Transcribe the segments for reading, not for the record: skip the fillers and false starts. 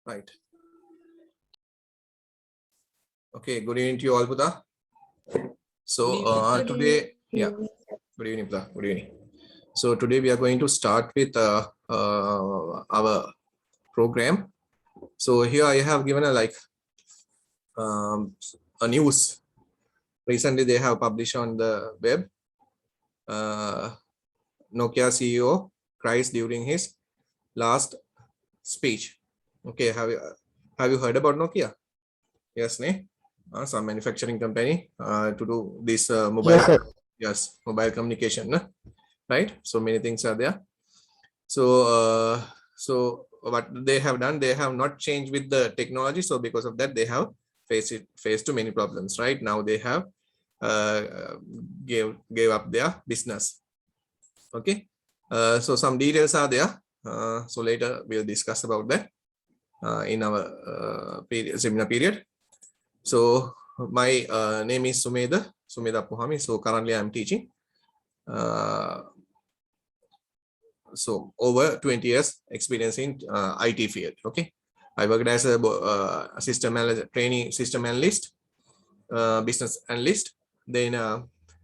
Right. Okay. Good evening to you all, Buddha. So today, yeah. Good evening, Buddha. Good evening. So today we are going to start with our program. So here I have given a news. Recently, they have published on the web. Nokia CEO cries during his last speech. Okay, have you heard about Nokia? Yes, ne? Some manufacturing company to do this mobile. Yes, mobile communication, right? So many things are there. So so what they have done, they have not changed with the technology. So because of that, they have faced too many problems. Right now, they have gave up their business. Okay. So some details are there. So later we'll discuss about that in our seminar period. So my name is Sumedha Puhami. So currently I'm teaching. So over 20 years experience in IT field. Okay. I worked as a training system analyst, business analyst, then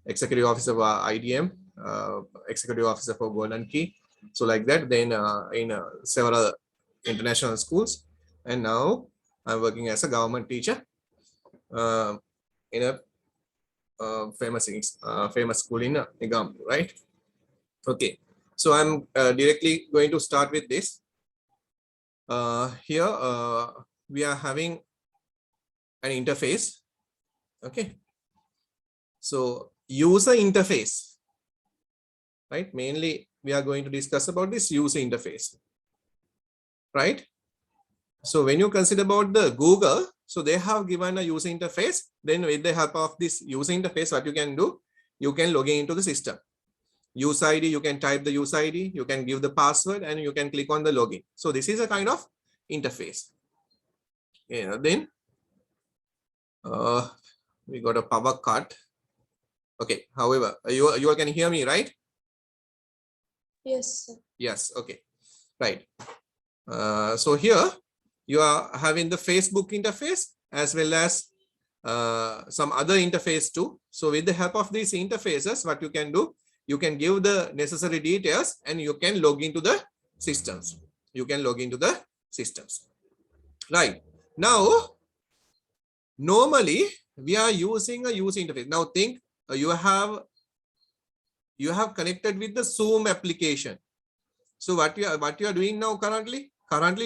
executive officer for IDM, executive officer for Golden Key. So like that, then in several international schools, and now I'm working as a government teacher in a famous school in Nigam, right? Okay, so I'm directly going to start with this. Here we are having an interface. Okay, so user interface, right? Mainly we are going to discuss about this user interface, right? So when you consider about the Google, so they have given a user interface. Then with the help of this user interface, what you can do, you can log in into the system. User ID, you can type the user ID, you can give the password, and you can click on the login. So this is a kind of interface. Yeah, then we got a power cut. Okay, however, you all can hear me, right? Yes, sir. Yes, okay, right. So here you are having the Facebook interface as well as some other interface too. So with the help of these interfaces, what you can do, you can give the necessary details and you can log into the systems. You can log into the systems. Right. Now, normally we are using a user interface. Now think you have connected with the Zoom application. So what you are doing now currently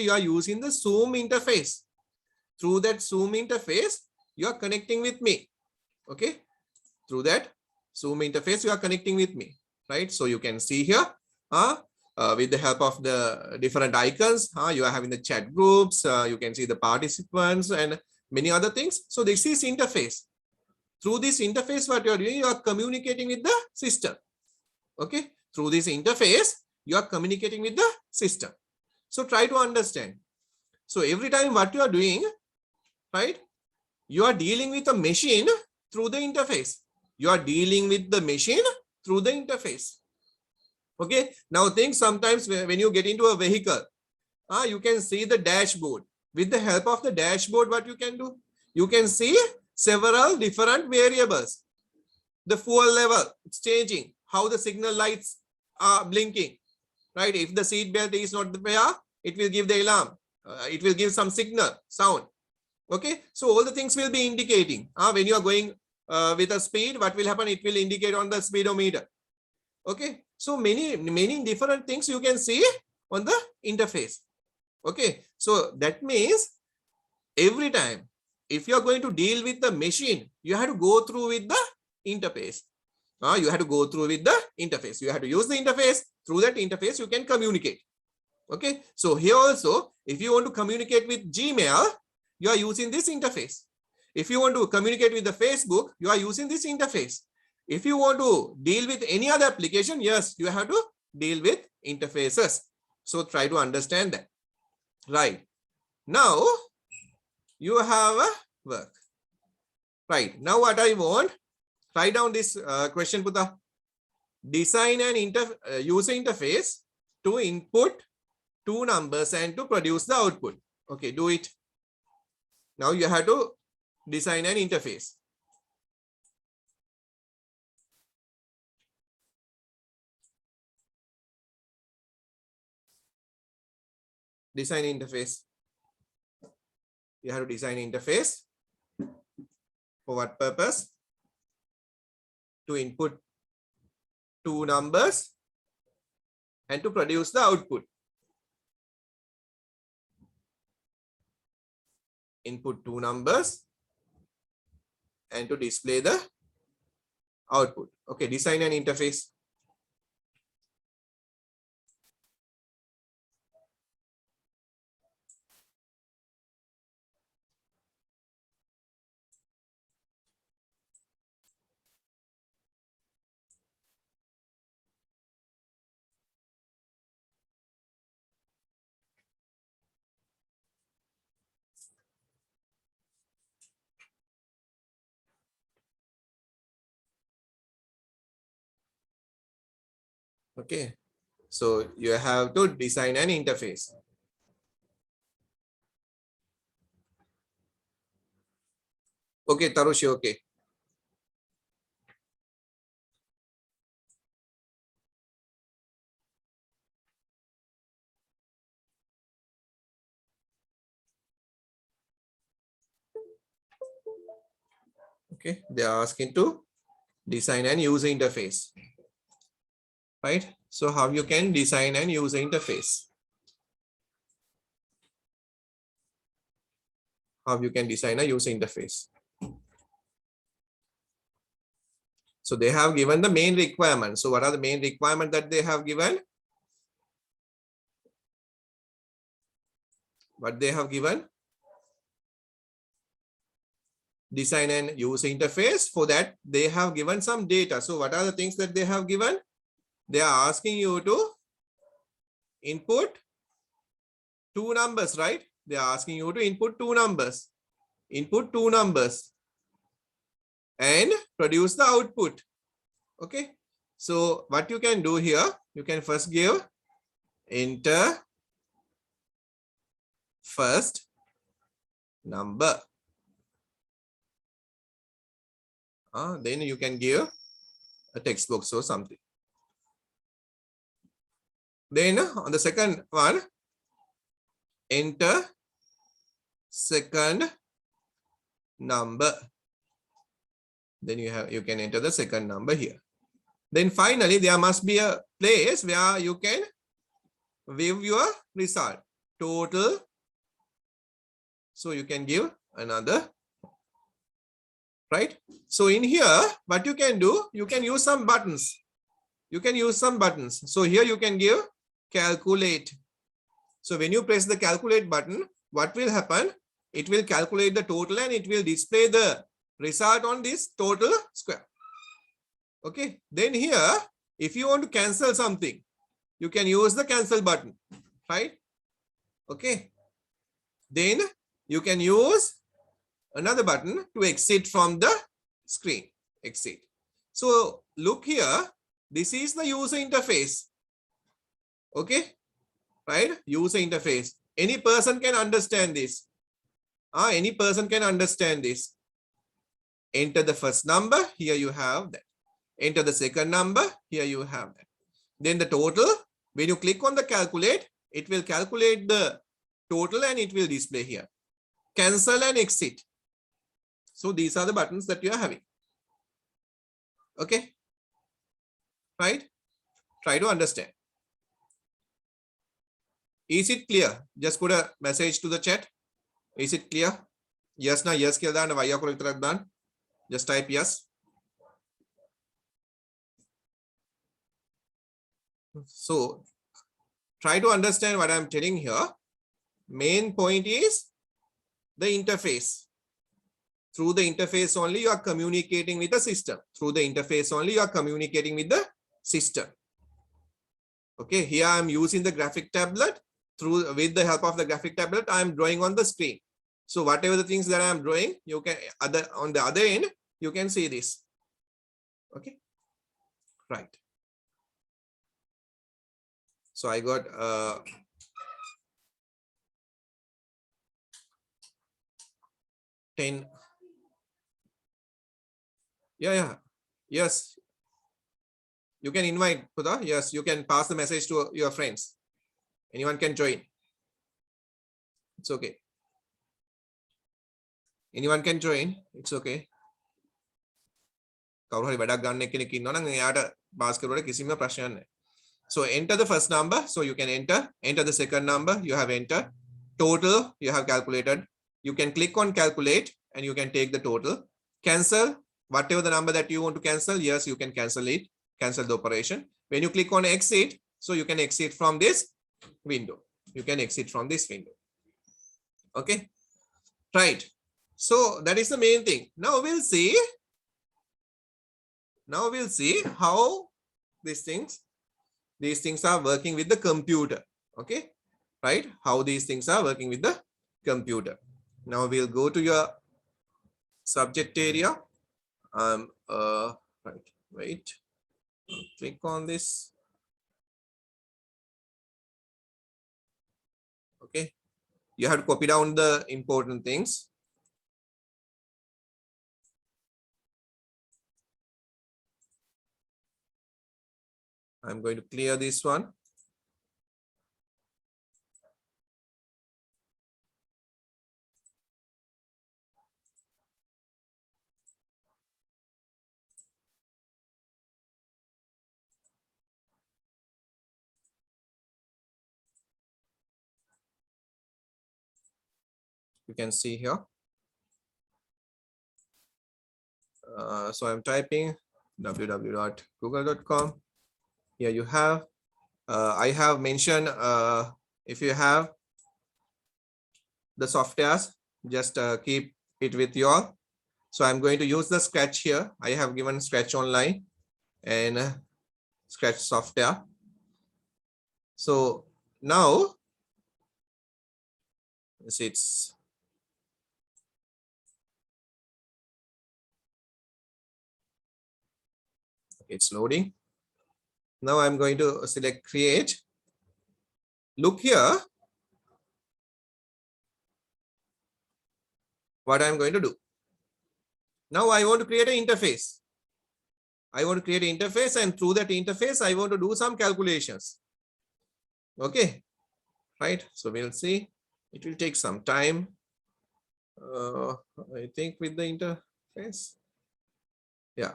you are using the Zoom interface. Through that Zoom interface, you are connecting with me. Okay, through that Zoom interface, you are connecting with me, right? So you can see here with the help of the different icons, you are having the chat groups, you can see the participants and many other things. So this is interface. Through this interface, what you are doing, you are communicating with the system. Okay, through this interface, you are communicating with the system. So try to understand. So every time what you are doing, right, you are dealing with a machine through the interface. You are dealing with the machine through the interface. Okay, now think sometimes when you get into a vehicle, you can see the dashboard. With the help of the dashboard, what you can do, you can see several different variables. The fuel level, it's changing, how the signal lights are blinking, right? If the seat belt is not there, it will give the alarm. It will give some signal, sound. Okay, so all the things will be indicating. When you are going with a speed, what will happen? It will indicate on the speedometer. Okay, so many different things you can see on the interface. Okay, so that means every time if you are going to deal with the machine, you have to go through with the interface. You have to go through with the interface. You have to use the interface. Through that interface, you can communicate. Okay, so here also, if you want to communicate with Gmail, you are using this interface. If you want to communicate with the Facebook, you are using this interface. If you want to deal with any other application, yes, you have to deal with interfaces. So try to understand that. Right. Now, you have a work. Right. Now what I want, write down this question, Putha. Design an user interface to input two numbers and to produce the output. Okay, do it. Now you have to design an interface. Design interface. You have to design interface. For what purpose? To input two numbers and to produce the output. Input two numbers and to display the output. Okay, design an interface. Okay, so you have to design an interface. Okay, Tarushi, okay. Okay, they are asking to design an user interface, right? So how you can design an user interface? How you can design a user interface? So they have given the main requirements. So what are the main requirements that they have given? What they have given? Design an user interface. For that, they have given some data. So what are the things that they have given? They are asking you to input two numbers, right? They are asking you to input two numbers. Input two numbers and produce the output. Okay. So what you can do here, you can first give enter first number. Then you can give a text box or something. Then on the second one, enter second number. Then you can enter the second number here. Then finally, there must be a place where you can view your result. Total. So you can give another, right? So in here, what you can do, you can use some buttons. You can use some buttons. So here you can give calculate. So when you press the calculate button, what will happen? It will calculate the total and it will display the result on this total square. Okay. Then here, if you want to cancel something, you can use the cancel button, right? Okay. Then you can use another button to exit from the screen. Exit. So look here. This is the user interface. Okay. Right? User interface. Any person can understand this. Any person can understand this. Enter the first number. Here you have that. Enter the second number. Here you have that. Then the total. When you click on the calculate, it will calculate the total and it will display here. Cancel and exit. So these are the buttons that you are having. Okay. Right? Try to understand. Is it clear? Just put a message to the chat. Is it clear? Yes, na yes කියලා දාන්න වයියා කොල විතරක් දාන්න. Just type yes. So try to understand what I'm telling here. Main point is the interface. Through the interface only you are communicating with the system. Through the interface only you are communicating with the system. Okay, here I'm using the graphic tablet. With the help of the graphic tablet, I'm drawing on the screen. So whatever the things that I'm drawing, you can on the other end, you can see this. Okay, right. So I got 10. Yeah. Yes. You can invite, Pudha. Yes, you can pass the message to your friends. Anyone can join. It's okay. Anyone can join. It's okay. කවුරු හරි වැඩක් ගන්න කෙනෙක් ඉන්නවා නම් එයාට pass කරුවට කිසිම ප්‍රශ්නයක් නැහැ. So enter the first number. So you can enter the second number. You have entered. Total you have calculated. You can click on calculate and you can take the total. Cancel whatever the number that you want to cancel. Yes, you can cancel it. Cancel the operation. When you click on exit, so you can exit from this window. You can exit from this window. Okay. Right. So that is the main thing. Now we'll see. Now we'll see how these things are working with the computer. Okay. Right. How these things are working with the computer. Now we'll go to your subject area. Right. Wait. Click on this. Okay. You have to copy down the important things. I'm going to clear this one. You can see here. So I'm typing www.google.com. Here you have, I have mentioned, if you have the softwares, just keep it with you all. So I'm going to use the Scratch here. I have given Scratch Online and Scratch software. So now it's loading. Now I'm going to select create. Look here. What I'm going to do. Now I want to create an interface. I want to create an interface, and through that interface, I want to do some calculations. Okay. Right. So we'll see. It will take some time. I think with the interface. Yeah.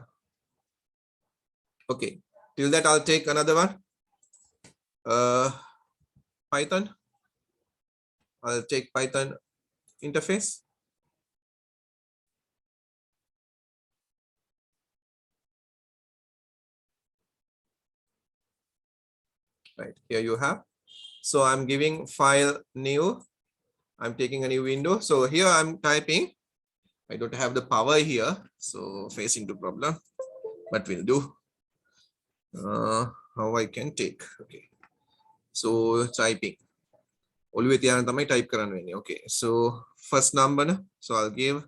Okay. Till that, I'll take another one. Python. I'll take Python interface. Right, here you have. So I'm giving file new. I'm taking a new window. So here I'm typing. I don't have the power here, so facing the problem, but we'll do. How I can take. Okay. So typing. Type okay. So first number. So I'll give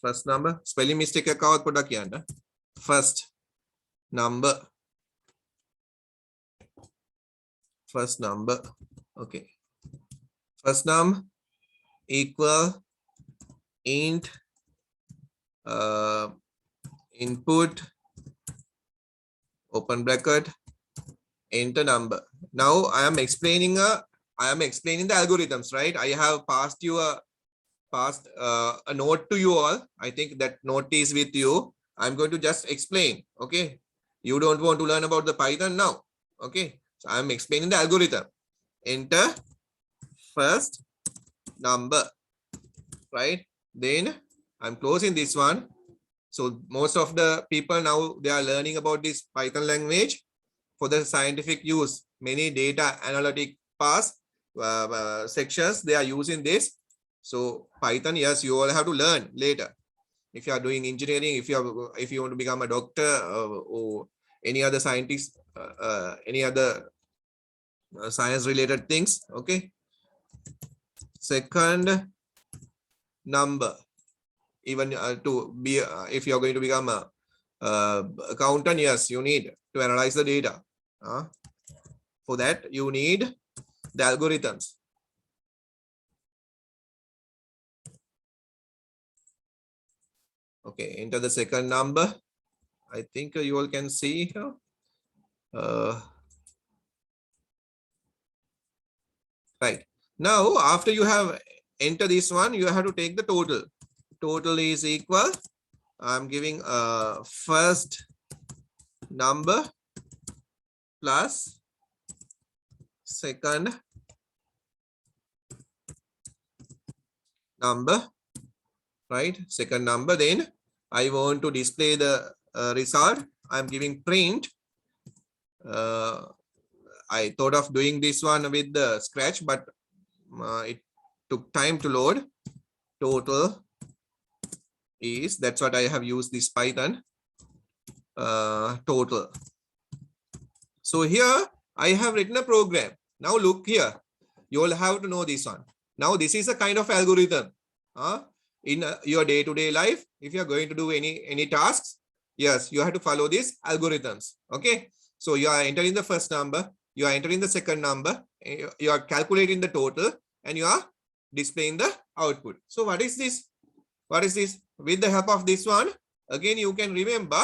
first number. Spelling mistake first number. First number. Okay. First num equal int input open bracket enter number. Now I am explaining the algorithms, right? I have passed a note to you all. I think that note is with you. I'm going to just explain. Okay. You don't want to learn about the Python now. Okay. So I'm explaining the algorithm. Enter first number, right? Then I'm closing this one. So most of the people now, they are learning about this Python language for the scientific use. Many data analytic parts sections, they are using this. So Python, yes, you all have to learn later. If you are doing engineering, if you want to become a doctor or any other scientist, any other science related things. Okay. Second number. Even to be, if you're going to become a accountant, yes, you need to analyze the data. For that, you need the algorithms. Okay, enter the second number. I think you all can see here. Right. Now, after you have entered this one, you have to take the total. Total is equal. I'm giving first number plus second number, right? Second number. Then I want to display the result. I'm giving print. I thought of doing this one with the Scratch, but it took time to load. Total is, that's what I have used this Python. Total. So here I have written a program. Now look here. You all have to know this one. Now this is a kind of algorithm. In your day-to-day life, if you are going to do any tasks, yes, you have to follow these algorithms. Okay. So you are entering the first number, you are entering the second number, you are calculating the total, and you are displaying the output. So what is this? What is this? With the help of this one, again, you can remember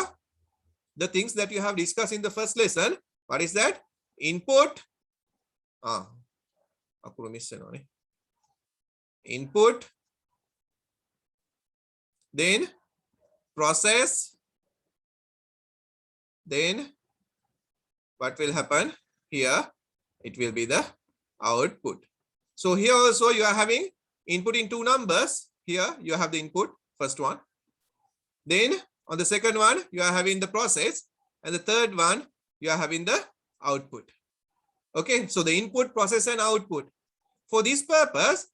the things that you have discussed in the first lesson. What is that? Input. Input. Then process. Then what will happen here? It will be the output. So here also you are having input in two numbers. Here you have the input, first one. Then on the second one, you are having the process. And the third one, you are having the output. Okay, so the input, process, and output. For this purpose,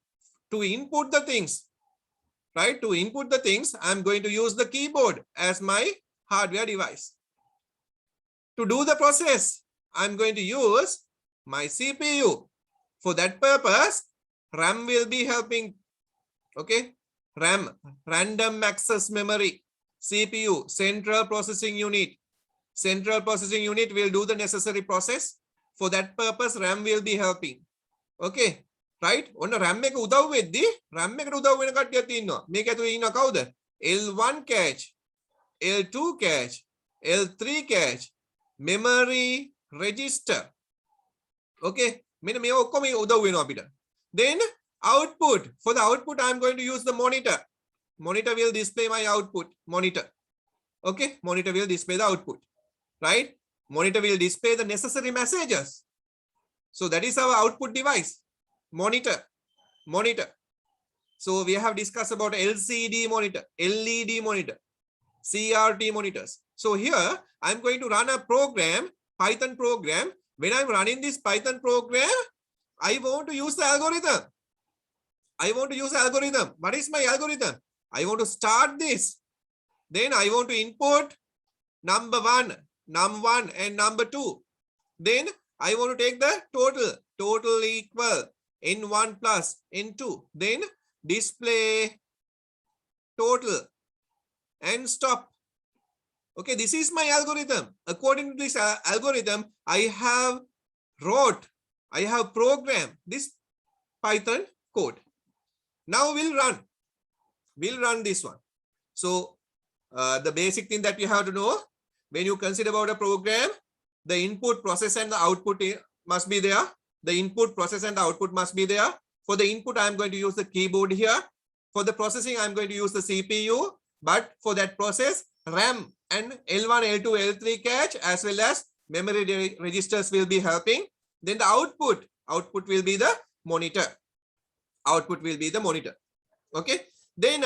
to input the things, right? To input the things, I'm going to use the keyboard as my hardware device. To do the process, I'm going to use my CPU. For that purpose, RAM will be helping. Okay, RAM, random access memory. CPU, central processing unit. Central processing unit will do the necessary process. For that purpose, RAM will be helping. Okay, right? On the RAM එක උදව් වෙද්දී RAM එකට උදව් වෙන කට්ටියක් ඉන්නවා. මේක ඇතුලේ ඉන්නවා කවුද? L1 cache, L2 cache, L3 cache, memory register. Okay, මෙන්න මේ ඔක්කොම උදව් වෙනවා අපිට. Then output. For the output, I'm going to use the monitor. Monitor will display my output. Monitor. Okay, monitor will display the output. Right? Monitor will display the necessary messages. So that is our output device. Monitor. Monitor. So we have discussed about LCD monitor, LED monitor, CRT monitors. So here I'm going to run a program, Python program. When I'm running this Python program, I want to use the algorithm. I want to use the algorithm. What is my algorithm? I want to start this. Then I want to input number 1, num1 and number 2. Then I want to take the total. Total equal n1 plus n2. Then display total and stop. Okay, this is my algorithm. According to this algorithm, I have programmed this Python code. Now we'll run this one. So the basic thing that you have to know, when you consider about a program, the input, process, and the output must be there. The input, process, and the output must be there. For the input, I'm going to use the keyboard here. For the processing, I'm going to use the CPU. But for that process, RAM and L1, L2, L3 cache as well as memory registers will be helping. Then the output will be the monitor. Output will be the monitor. Okay. Then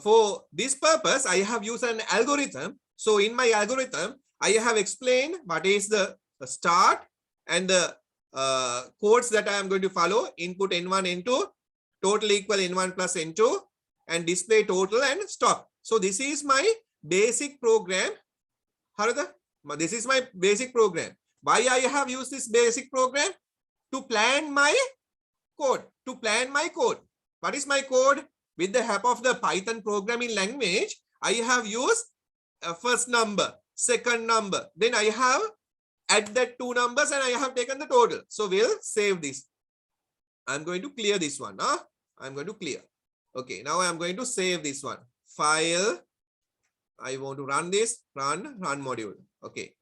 for this purpose, I have used an algorithm. So in my algorithm, I have explained what is the start and the codes that I am going to follow. Input n1, n2, total equal n1 plus n2, and display total and stop. So this is my basic program. This is my basic program. Why I have used this basic program? To plan my code. To plan my code. What is my code? With the help of the Python programming language, I have used first number, second number. Then I have added two numbers and I have taken the total. So we'll save this. I'm going to clear this one. I'm going to clear. Okay, now I'm going to save this one. File, I want to run this, run module. Okay.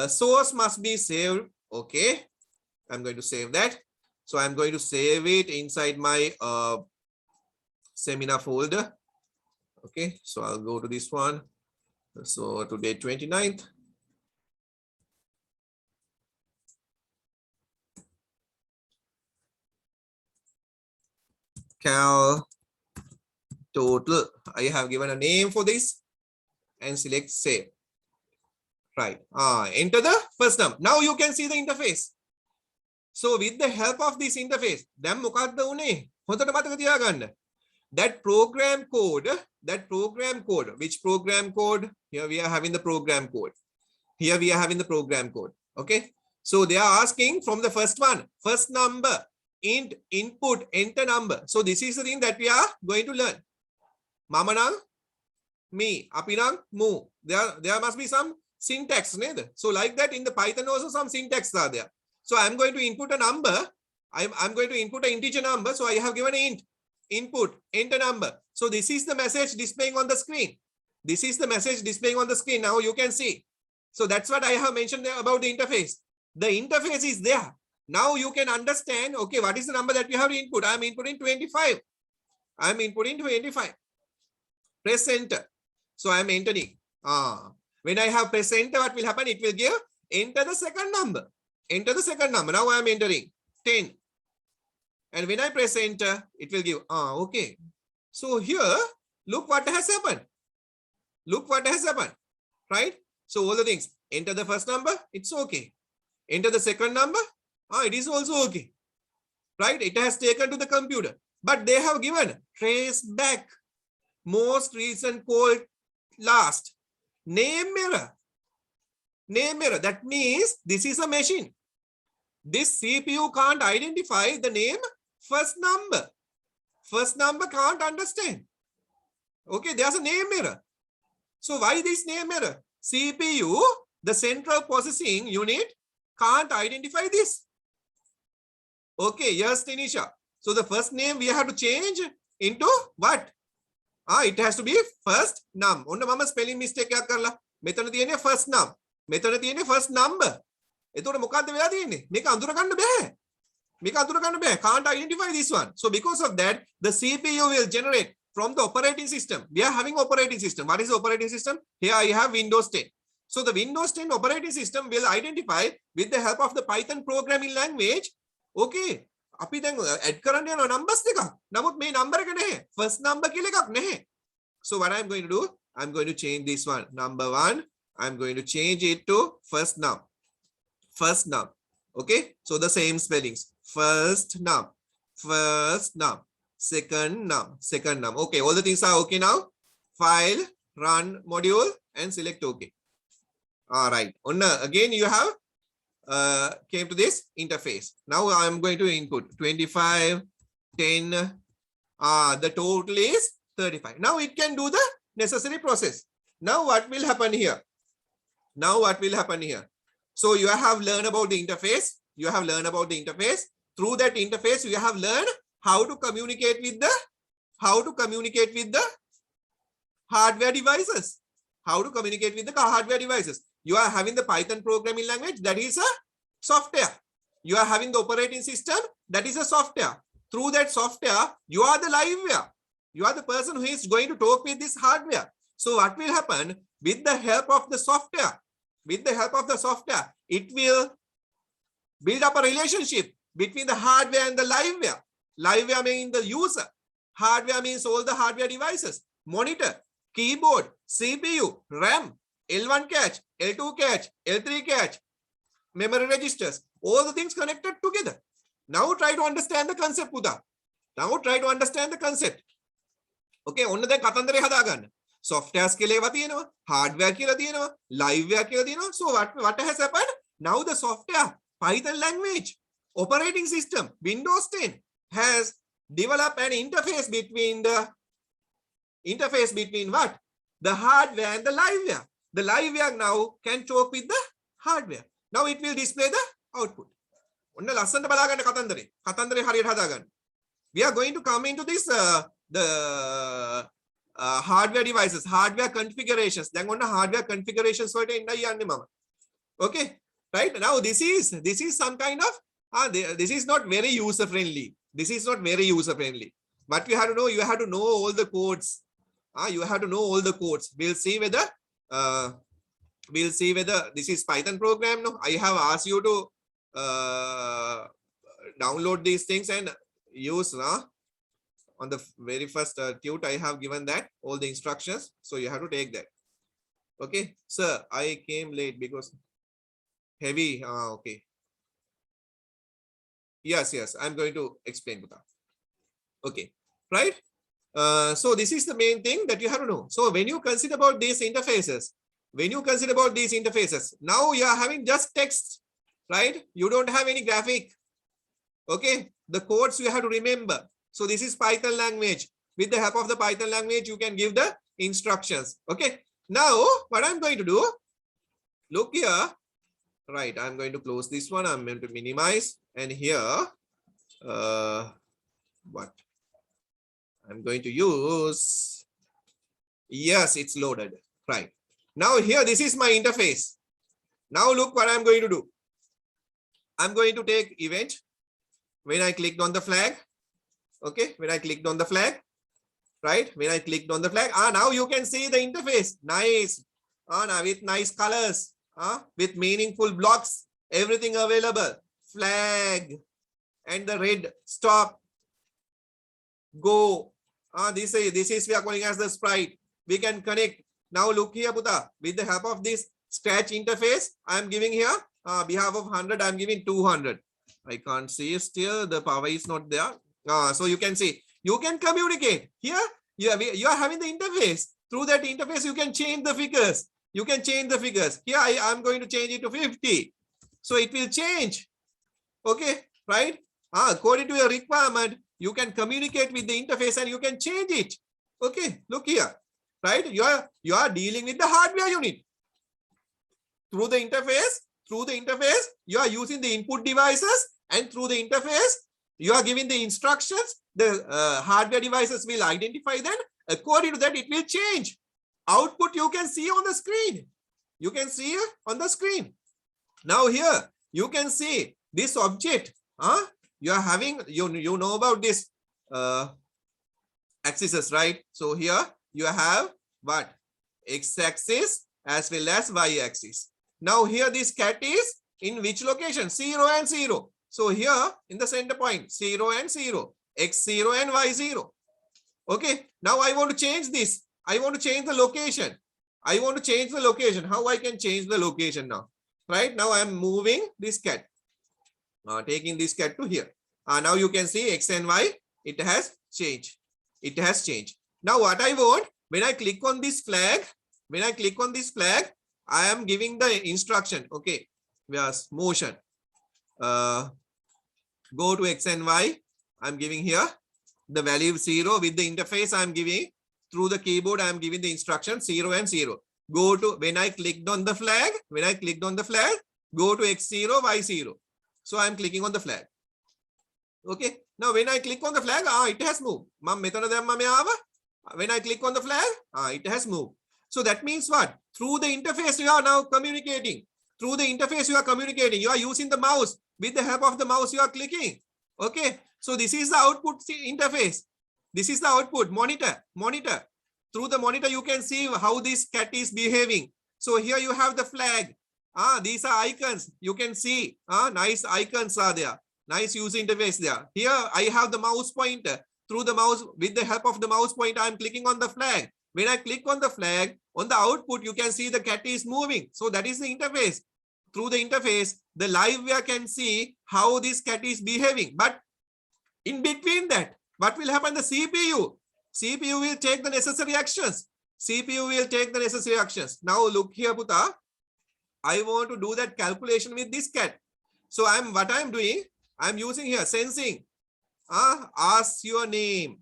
Source must be saved. Okay. I'm going to save that. So I'm going to save it inside my seminar folder. Okay. So I'll go to this one. So today 29th. Cal total. I have given a name for this and select save. Right. Enter the first number. Now you can see the interface. So with the help of this interface, දැන් මොකක්ද උනේ? හොඳට මතක තියාගන්න. That program code, which program code? Here we are having the program code. Here we are having the program code. Okay. So they are asking from the first one, first number, int, input, enter number. So this is the thing that we are going to learn. Mamanang, me, apinang, mu. There must be some syntax. So like that in the Python also some syntax are there. So I'm going to input a number. I'm going to input an integer number. So I have given int, input, enter number. So this is the message displaying on the screen. This is the message displaying on the screen. Now you can see. So that's what I have mentioned about the interface. The interface is there. Now you can understand, okay, what is the number that we have to input? I'm inputting 25. I'm inputting 25. Press enter. So I'm entering. When I have press enter, what will happen? It will give enter the second number. Enter the second number. Now I'm entering 10. And when I press enter, it will give, okay. So here, look what has happened. Look what has happened, right? So all the things, enter the first number, it's okay. Enter the second number, it is also okay, right? It has taken to the computer, but they have given trace back, most recent called last, name mirror. Name mirror, that means this is a machine. This CPU can't identify the name first number. First number can't understand. Okay, there's a name mirror. So why this name mirror? CPU, the central processing unit, can't identify this. Okay, yes, Tanisha. So the first name we have to change into what? It has to be first num. Onna mama spelling mistake එකක් කරලා. මෙතන තියෙන්නේ first num. මෙතන තියෙන්නේ first number. එතකොට මොකද්ද වෙලා තියෙන්නේ? මේක අඳුර ගන්න බෑ. මේක අඳුර ගන්න බෑ. Can't identify this one. So because of that, the CPU will generate from the operating system. We are having operating system. What is the operating system? Here I have Windows 10. So the Windows 10 operating system will identify with the help of the Python programming language. Okay. අපි දැන් add කරන්න යන numbers දෙකක්. නමුත් මේ number එක නැහැ. First number කියලා එකක් නැහැ. So what I'm going to do? I'm going to change this one. Number 1. I'm going to change it to first num. First num. Okay. So the same spellings. First num. First num. Second num. Second num. Okay. All the things are okay now. File, run module and select OK. All right. Again, you have came to this interface. Now I'm going to input 25, 10. The total is 35. Now it can do the necessary process. Now what will happen here? Now what will happen here? So you have learned about the interface. You have learned about the interface. Through that interface, you have learned how to communicate with the hardware devices. How to communicate with the hardware devices. You are having the Python programming language, that is a software. You are having the operating system, that is a software. Through that software, you are the liveware. You are the person who is going to talk with this hardware. So what will happen with the help of the software? With the help of the software, it will build up a relationship between the hardware and the liveware. Liveware means the user. Hardware means all the hardware devices. Monitor, keyboard, CPU, RAM, L1 cache, L2 cache, L3 cache, memory registers, all the things connected together. Now try to understand the concept, Puda. Now try to understand the concept. Okay, ඔන්න දැන් කතන්දරේ හදාගන්න. Softwares කියලා ඒවා තියෙනවා, hardware කියලා තියෙනවා, liveware කියලා තියෙනවා. So what has happened? Now the software, Python language, operating system, Windows 10 has developed an interface between what? The hardware and the liveware. The liveware now can talk with the hardware. Now it will display the output. ඔන්න ලස්සනට බලාගන්න කතන්දරේ. කතන්දරේ හරියට හදාගන්න. We are going to come into this hardware devices, hardware configurations. Then on hardware configurations okay, right? Now this is some kind of this is not very user friendly. This is not very user friendly. But you have to know, all the codes. You have to know all the codes. We'll see whether this is Python program. No, I have asked you to download these things and use on the very first tut. I have given that all the instructions, so you have to take that. Okay, sir, I came late because heavy. Okay, yes, I'm going to explain. Okay, right? So this is the main thing that you have to know. So when you consider about these interfaces, now you are having just text, right? You don't have any graphic. Okay, the codes you have to remember. So this is Python language. With the help of the Python language, you can give the instructions. Okay, now what I'm going to do, look here, right? I'm going to close this one. I'm going to minimize, and here what I'm going to use, yes, it's loaded, right? Now here, this is my interface. Now look what I'm going to do. I'm going to take event when I clicked on the flag. Okay, when I clicked on the flag, right? When I clicked on the flag, now you can see the interface. Nice, now with nice colors, with meaningful blocks, everything available. Flag and the red stop, go. This is we are calling as the sprite. We can connect. Now look here, Puta. With the help of this Scratch interface, I am giving here behalf of 100. I am giving 200. I can't see still. The power is not there. So you can see, you can communicate here. You are having the interface. Through that interface, you can change the figures. Here I am going to change it to 50. So it will change. Okay, right? According to your requirement, you can communicate with the interface and you can change it. Okay, look here, right? You are dealing with the hardware unit. Through the interface, you are using the input devices, and through the interface, you are giving the instructions. The hardware devices will identify them. According to that, it will change. Output you can see on the screen. Now here, you can see this object. You are having, you know about this axes, right? So here you have what? X-axis as well as Y-axis. Now here this cat is in which location? 0 and 0. So here in the center point, 0 and 0, X0 and Y0. Okay, now I want to change this. I want to change the location. How I can change the location now? Right, now I am moving this cat, taking this cat to here. Now you can see X and Y, it has changed. Now what I want, when I click on this flag, I am giving the instruction. Okay, yes, motion. Go to X and Y. I'm giving here the value 0 with the interface. I'm giving through the keyboard. I'm giving the instruction 0 and 0. Go to, when I clicked on the flag, go to X0, Y0. So I'm clicking on the flag. Okay. Now when I click on the flag, it has moved. When I click on the flag, it has moved. So that means what? Through the interface, you are now communicating. You are using the mouse. With the help of the mouse, you are clicking. Okay. So this is the output interface. This is the output monitor. Through the monitor, you can see how this cat is behaving. So here you have the flag. These are icons. You can see nice icons are there. Nice user interface there. Here I have the mouse pointer. Through the mouse, with the help of the mouse pointer, I am clicking on the flag. When I click on the flag, on the output, you can see the cat is moving. So that is the interface. Through the interface, the live viewer can see how this cat is behaving. But in between that, what will happen? The CPU will take the necessary actions. Now look here, Puta. I want to do that calculation with this cat. So what I'm doing, I'm using here sensing. Ask your name.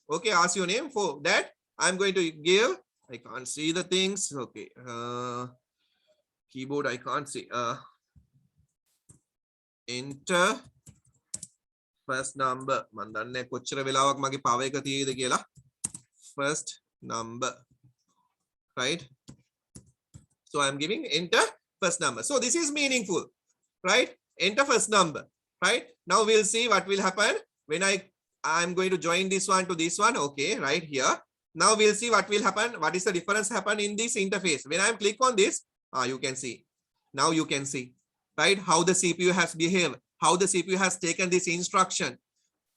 Okay, ask your name. For that, I'm going to give, I can't see the things. Okay. Keyboard, I can't see. Enter first number. First number, right? So I'm giving enter first number. So this is meaningful, right? Enter first number, right? Now we'll see what will happen when I'm going to join this one to this one. Okay, right here. Now we'll see what will happen. What is the difference happen in this interface? When I click on this, you can see. Now you can see, right? How the CPU has behaved, how the CPU has taken this instruction.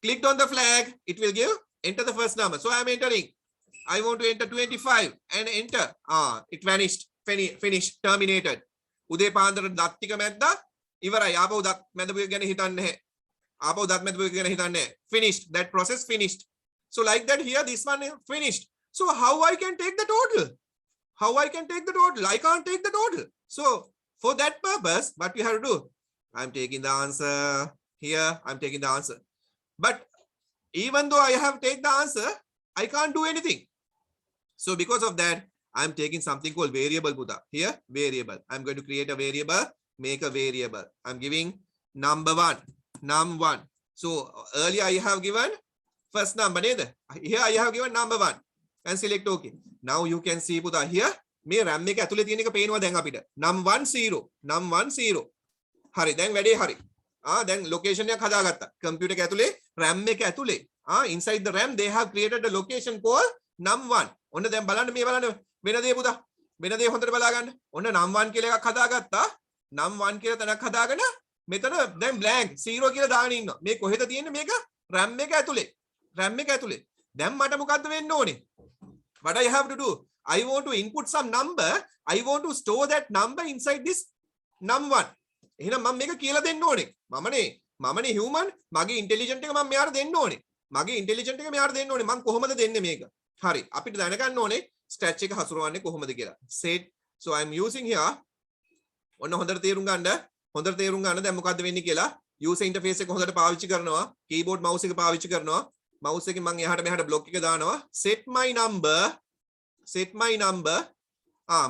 Clicked on the flag, it will give enter the first number. So I'm entering. I want to enter 25 and enter. It vanished. Finished. Terminated. Ude පාන්දර දත් ටික මැද්දා ඉවරයි. ආපහු දත් මැදපු එක ගැන හිතන්නේ නැහැ. ආපහු දත් මැදපු එක ගැන හිතන්නේ නැහැ. Finished. That process finished. So like that here this one is finished. So how I can take the total? How I can take the total? I can't take the total. So for that purpose, what we have to do? I'm taking the answer here. I'm taking the answer. But even though I have taken the answer, I can't do anything. So because of that, I'm taking something called variable, Buddha. Here, variable. I'm going to create a variable, make a variable. I'm giving number one, num1. So earlier I have given first number. Here I have given number one and select OK. Now you can see, Buddha, here, me RAM එක ඇතුලේ තියෙන එක පේනවා දැන් අපිට. num10. හරි දැන් වැඩේ හරි. Then location එකක් හදාගත්තා. computer එක ඇතුලේ RAM එක ඇතුලේ. Inside the RAM they have created a location called num1. ඔන්න දැන් බලන්න මේ බලන්න වෙන දේ පුතා. වෙන දේ හොඳට බලා ගන්න. ඔන්න num1 කියලා එකක් හදාගත්තා. num1 කියලා තැනක් හදාගෙන මෙතන දැන් blank 0 කියලා දාගෙන ඉන්නවා. මේ කොහෙද තියෙන්නේ මේක? RAM එක ඇතුලේ. RAM එක ඇතුලේ. දැන් මට මොකද්ද වෙන්න ඕනේ? What I have to do? I want to input some number. I want to store that number inside this num1. එහෙනම් මම මේක කියලා දෙන්න ඕනේ. මමනේ human. මගේ intelligent එක මම මෙයාට දෙන්න ඕනේ. මගේ intelligent එක මෙයාට දෙන්න ඕනේ. මම කොහොමද දෙන්නේ මේක? හරි. අපිට දැනගන්න ඕනේ scratch එක හසුරවන්නේ කොහොමද කියලා. Set. So I'm using here. ඔන්න හොඳට තේරුම් ගන්න. දැන් මොකද්ද වෙන්නේ කියලා. user interface එක හොඳට පාවිච්චි කරනවා. keyboard mouse එක පාවිච්චි කරනවා. mouse එකෙන් මම එහාට මෙහාට block එක දානවා. set my number.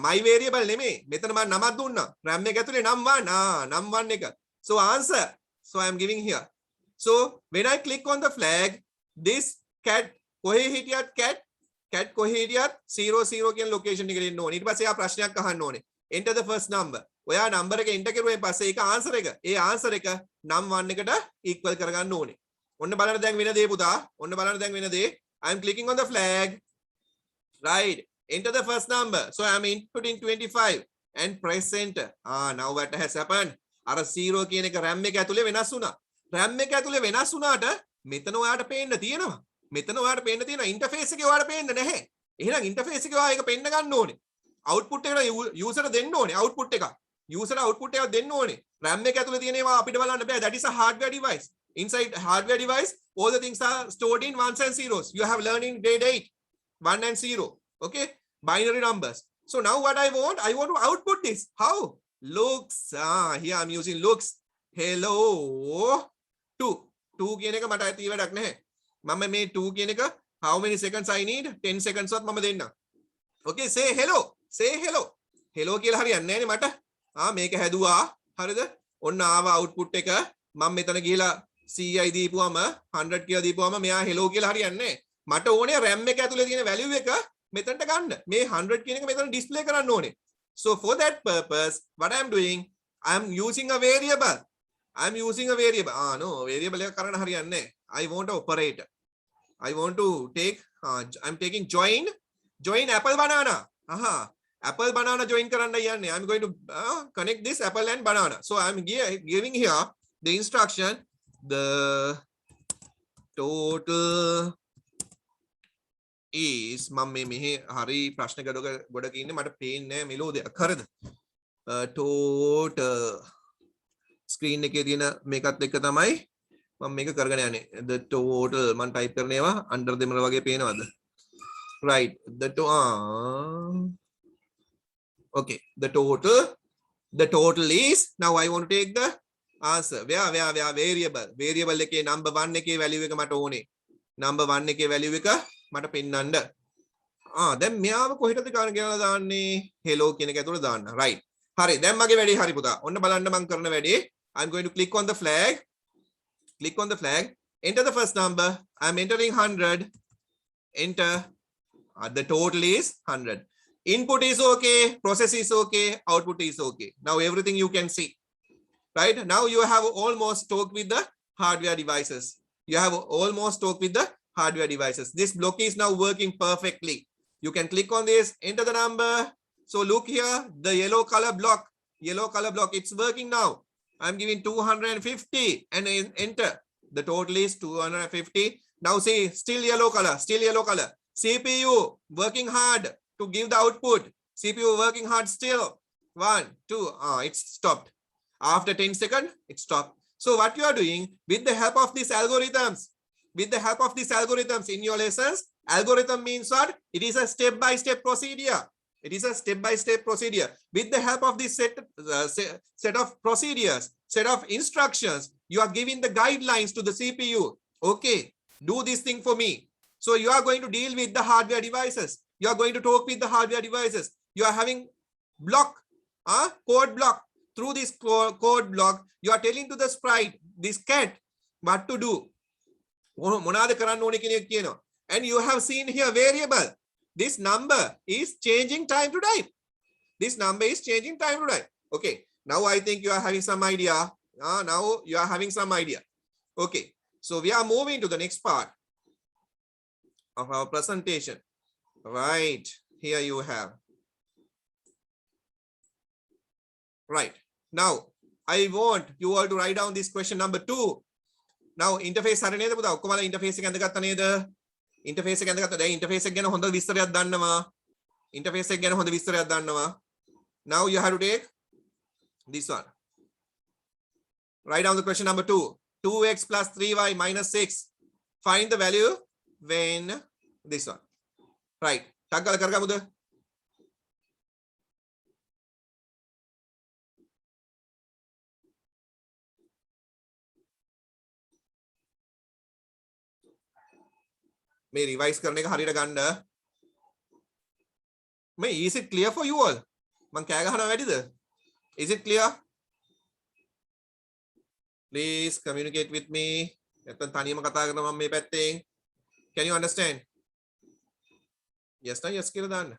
my variable නෙමෙයි. මෙතන මම නමක් දුන්නා. RAM එක ඇතුලේ num1. num1 එක. So answer. So I am giving here. So when I click on the flag, this cat කොහේ හිටියත් cat කොහේ හිටියත් 00 කියන location එකට එන්න ඕනේ. ඊට පස්සේ ආ ප්‍රශ්නයක් අහන්න ඕනේ. Enter the first number. ඔයා number එක enter කරුවෙන් පස්සේ ඒක answer එක. ඒ answer එක num1 එකට equal කරගන්න ඕනේ. ඔන්න බලන්න දැන් වෙන දේ පුතා. ඔන්න බලන්න දැන් වෙන දේ. I am clicking on the flag. Right. Enter the first number. So I am inputting 25 and press enter. Now what has happened? අර 0 කියන එක RAM එක ඇතුලේ වෙනස් වුණා. RAM එක ඇතුලේ වෙනස් වුණාට මෙතන ඔයාට පේන්න තියෙනවා. ඉන්ටර්ෆේස් එකේ ඔයාලට පේන්නේ නැහැ. එහෙනම් ඉන්ටර්ෆේස් එකේ ඔයා ඒක පෙන්න ගන්න ඕනේ. output එකට user දෙන්න ඕනේ. output එක. user output එක දෙන්න ඕනේ. RAM එක ඇතුලේ තියෙන ඒවා අපිට බලන්න බෑ. That is a hardware device. Inside hardware device, all the things are stored in ones and zeros. You have learned in grade 8. 1 and 0. Okay? Binary numbers. So now what I want to output this. How? Looks. Here I'm using looks. Hello. 2 කියන එක මට ඇති වැඩක් නැහැ. මම මේ 2 කියන එක how many seconds I need? 10 seconds වත් මම දෙන්නම්. Okay, say hello. hello කියලා හරියන්නේ නැහැ නේ මට. මේක හැදුවා. හරිද? ඔන්න ආවා output එක. මම මෙතන ගිහලා 100යි දීපුවම 100 කියලා දීපුවම මෙයා hello කියලා හරියන්නේ නැහැ. මට ඕනේ RAM එක ඇතුලේ තියෙන value එක මෙතනට ගන්න. මේ 100 කියන එක මෙතන display කරන්න ඕනේ. So for that purpose, what I am doing, I am using a variable. No, variable එක කරන්න හරියන්නේ නැහැ. I want to operate. I want to take, I'm taking join apple banana. Apple banana join karanda yanne. I'm going to connect this apple and banana. So I'm giving here the instruction, the total is මම මෙහි හරි ප්‍රශ්න ගොඩක ඉන්නේ මට පේන්නේ නැහැ මෙලෝ දෙයක් හරිද total screen එකේ තියෙන මේකත් එක්ක තමයි මම මේක කරගෙන යන්නේ the total මම type කරන ඒවා under දෙමළ වගේ පේනවද right okay the total is now I want to take the answer where variable එකේ number 1 එකේ value එක මට ඕනේ number 1 එකේ value එක මට පෙන්නන්න දැන් මෙයාව කොහෙටද ගන්න කියලා දාන්නේ hello කියන එක ඇතුළේ දාන්න right හරි දැන් මගේ වැඩේ හරි පුතා ඔන්න බලන්න මම කරන වැඩේ I'm going to click on the flag enter the first number I'm entering 100 enter The total is 100. Input is okay, process is okay, output is okay. Now everything you can see, right? Now you have almost talked with the hardware devices. You have almost talked with the hardware devices. This block is now working perfectly. You can click on this, enter the number. So look here, the yellow color block, it's working now. I'm giving 250 and enter. The total is 250. Now see, still yellow color. CPU working hard to give the output. CPU working hard still. 1, 2, it's stopped. After 10 seconds, it stopped. So what you are doing with the help of these algorithms, in your lessons, algorithm means what? It is a step-by-step procedure. With the help of this set of procedures, set of instructions, you are giving the guidelines to the CPU. Okay, do this thing for me. So you are going to deal with the hardware devices. You are going to talk with the hardware devices. You are having code block. Through this code block, you are telling to the sprite, this cat, what to do. And you have seen here variable. This number is changing time to time. Okay. Now I think you are having some idea. Okay. So we are moving to the next part of our presentation. Right. Here you have. Right. Now, I want you all to write down this question number 2. Now, interface හරි නේද පුතා? ඔක්කොමලා interface එක ඇඳගත්තා නේද? Interface එක ඇඳගත්තා. දැන් interface එක ගැන හොඳ විස්තරයක් දන්නවා. Now you have to take this one. Write down the question number 2. 2x plus 3y minus 6. Find the value when this one. Right. ටක් ගාලා කරගමුද? मैं रिवाइज करने का हरीरा गंड मैं is it clear for you all මං කෑ ගහනවා වැඩිද is it clear please communicate with me නැත්නම් තනියම කතා කරනවා මම මේ පැත්තෙන් can you understand yes ना yes කියලා දාන්න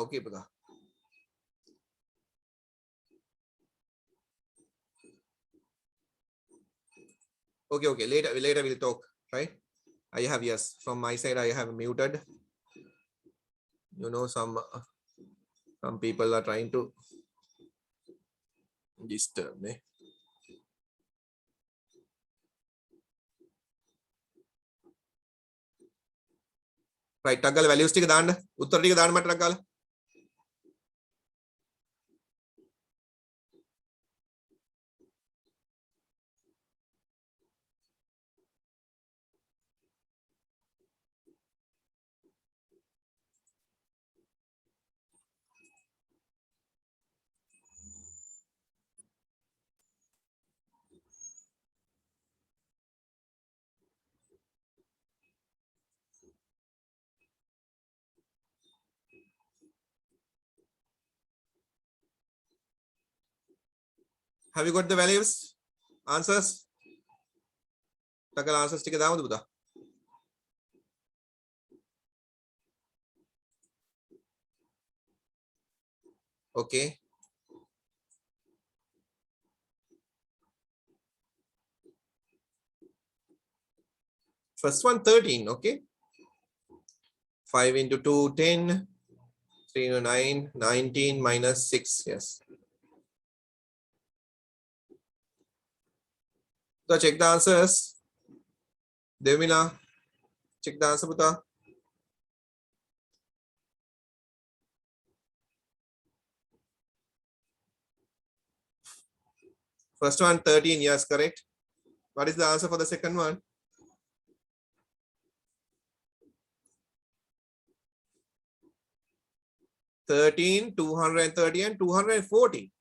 okay pata okay later we'll talk right I have yes from my side I have muted you know some people are trying to disturb me right ටක් ගාලා values ටික දාන්න උත්තර ටික දාන්න මට ටක් ගාලා have you got the values answers ටක් ගාලා answers ටික දාමුද පුතා okay first one 13 okay 5 into 2 10 3 into 9 19 minus 6 yes so check the answers Devmila check the answer puta first one 13 yes correct what is the answer for the second one 13 230 and 240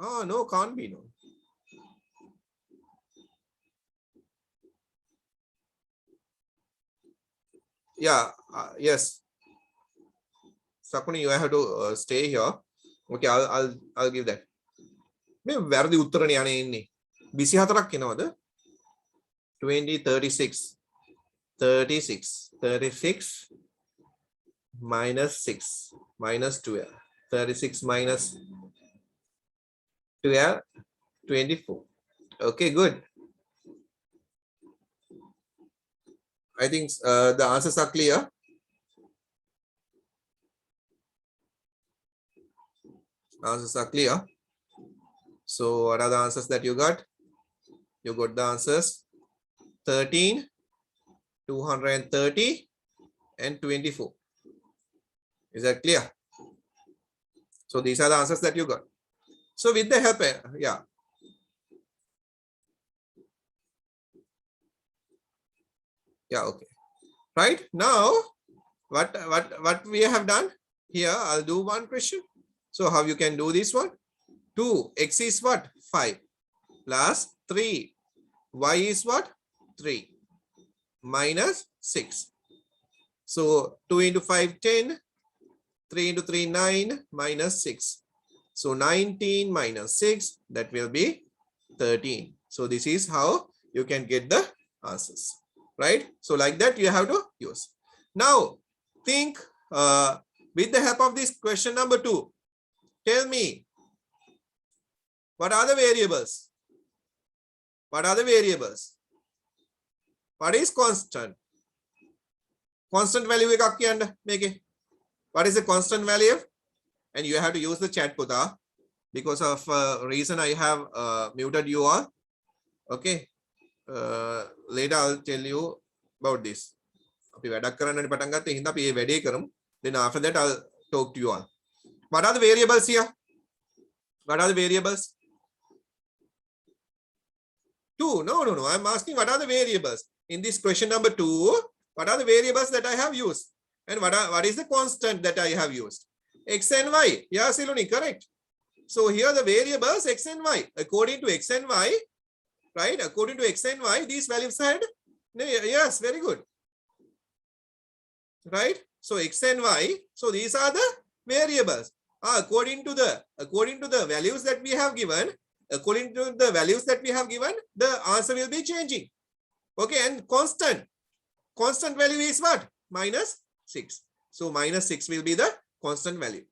oh no can't be no Yeah, yes. Sakuni, you have to stay here. Okay, I'll give that. මේ වැරදි උත්තරනේ යන්නේ ඉන්නේ. 24ක් එනවද? 20, 36. 36. 36 minus 6 minus 12. 36 minus 12, 24. Okay, good. I think the answers are clear. Answers are clear. So what are the answers that you got? You got the answers 13, 230 and 24. Is that clear? So these are the answers that you got. So with the help, yeah. Yeah, okay. Right now, what we have done here, I'll do one question. So how you can do this one? 2, x is what? 5 plus 3, y is what? 3 minus 6. So 2 into 5, 10, 3 into 3, 9 minus 6. So 19 minus 6, that will be 13. So this is how you can get the answers, right? So like that you have to use. Now think with the help of this question number 2, tell me what are the variables? What are the variables? What is constant? Constant value එකක් කියන්න මේකේ. What is the constant value? And you have to use the chat පුතා. Because of reason I have muted you all. Okay. Later I'll tell you about this. අපි වැඩක් කරන්නනේ පටන් ගත්තේ. හින්දා අපි මේ වැඩේ කරමු. Then after that I'll talk to you all. What are the variables here? What are the variables? 2. No. I'm asking what are the variables? In this question number 2, what are the variables that I have used? And what is the constant that I have used? X and Y. Yeah, Siluni, correct. So here the variables X and Y. According to X and Y, right? According to X and Y, these values had, yes, very good. Right? So X and Y, so these are the variables. According to the values that we have given, the answer will be changing. Okay, and constant value is what? Minus 6. So minus 6 will be the constant value.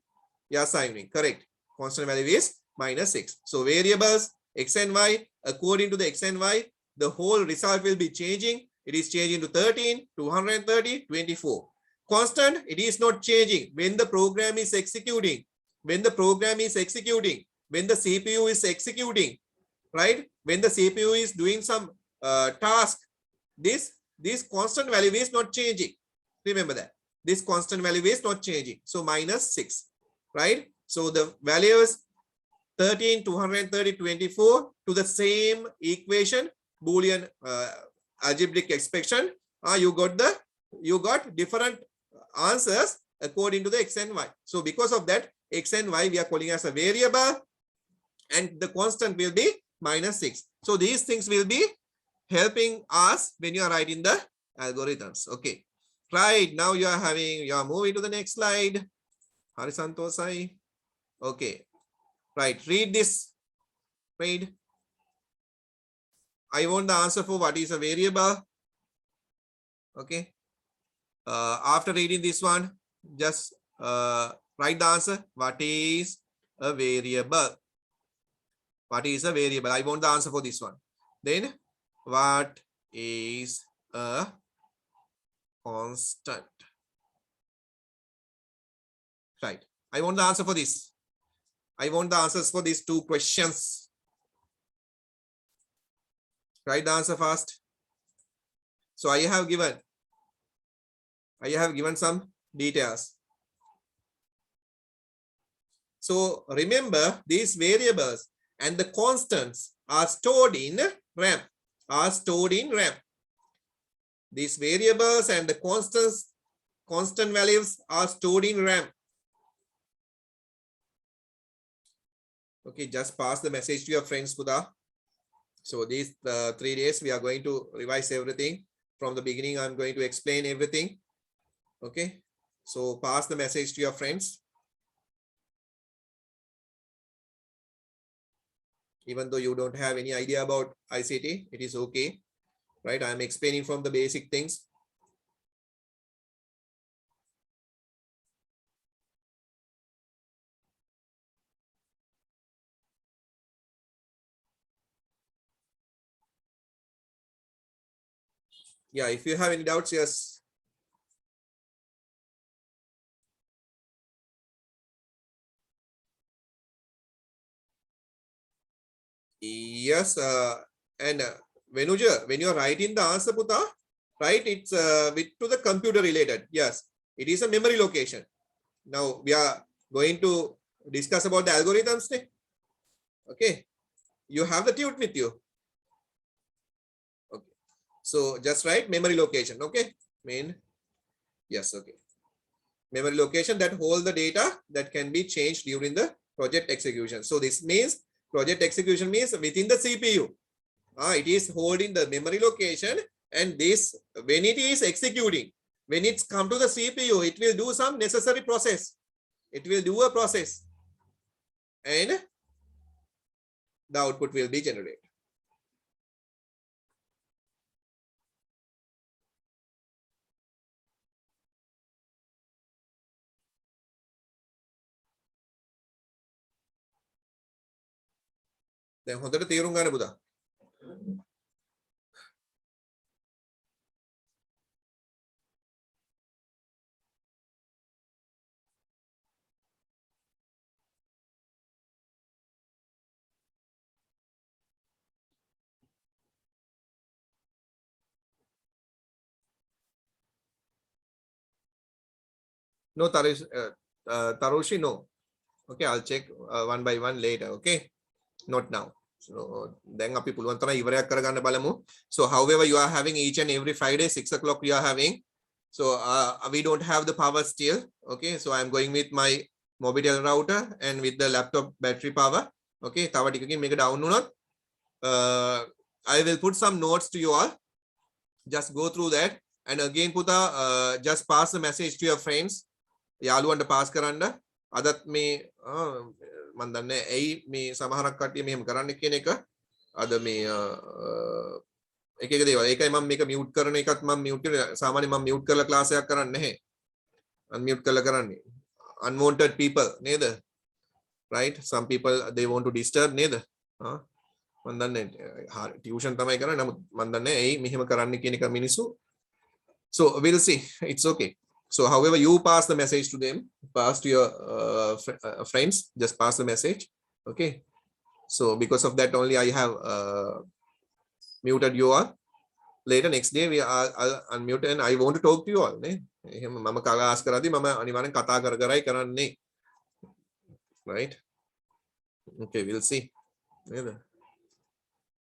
Yes, I mean, correct. Constant value is minus 6. So variables X and Y, according to the X and Y, the whole result will be changing. It is changing to 13, 230, 24. Constant, it is not changing when the program is executing. When the CPU is executing, right? When the CPU is doing some task, this constant value is not changing. Remember that. This constant value is not changing. So minus 6, right? So the values 13, 230, 24 to the same equation, Boolean algebraic expression. You got different answers according to the X and Y. So because of that, X and Y we are calling as a variable, and the constant will be minus 6. So these things will be helping us when you are writing the algorithms. Okay. Right. Now you are moving to the next slide. Harisantosai. Okay. Right. Read this. Read. I want the answer for what is a variable. Okay. After reading this one, just write the answer. What is a variable? What is a variable? I want the answer for this one. Then, what is a constant? Right. I want the answer for this. I want the answers for these 2 questions. Write the answer fast. So I have given some details. So remember, these variables and the constants are stored in RAM. These variables and the constant values are stored in RAM. Okay, just pass the message to your friends, Kuda. So these 3 days we are going to revise everything. From the beginning, I'm going to explain everything. Okay, so pass the message to your friends. Even though you don't have any idea about ICT, it is okay, right? I'm explaining from the basic things. Yeah, if you have any doubts, yes. Yes, and Venuja, when you're writing the answer, Puta, right, it's with to the computer related. Yes, it is a memory location. Now we are going to discuss about the algorithms. Okay, you have the tute with you. Okay, so just write memory location. Okay, main. Yes, okay. Memory location that hold the data that can be changed during the project execution. So this means project execution means within the CPU. It is holding the memory location, and this when it is executing, when it's come to the CPU, it will do some necessary process. It will do a process and the output will be generated. දැන් හොඳට තේරුම් ගන්න පුතා. No, Tarushi, no. Okay, I'll check one by one later. Okay, not now. So then අපි පුළුවන් තරම් ඉවරයක් කරගන්න බලමු. So however you are having each and every Friday 6 o'clock you are having. So we don't have the power still. Okay, so I'm going with my Mobitel router and with the laptop battery power. Okay, තව ටිකකින් මේක down වුණොත් I will put some notes to you all. Just go through that. And again, Puta, just pass the message to your friends. යාළුවන්ට pass කරන්න. අදත් මේ මම දන්නේ ඇයි මේ සමහරක් කට්ටිය මෙහෙම කරන්න කියන එක. අද මේ එක එක දේවල්. ඒකයි මම මේක මියුට් කරන එකත් මම මියුට් කරලා සාමාන්‍යයෙන් මම මියුට් කරලා ක්ලාස් එකක් කරන්නේ නැහැ. අන්මියුට් කරලා කරන්නේ. Unwanted people නේද? Right? Some people they want to disturb නේද? මම දන්නේ ටියුෂන් තමයි කරන්නේ. නමුත් මම දන්නේ ඇයි මෙහෙම කරන්න කියන එක මිනිස්සු. So we'll see. It's okay. So however you pass the message to them, pass to your friends, just pass the message. Okay. So because of that only I have muted you all. Later next day I'll unmute and I want to talk to you all. එහෙම මම කලාස් කරද්දී මම අනිවාර්යෙන් කතා කරයි කරන්නේ. Right? Okay, we'll see.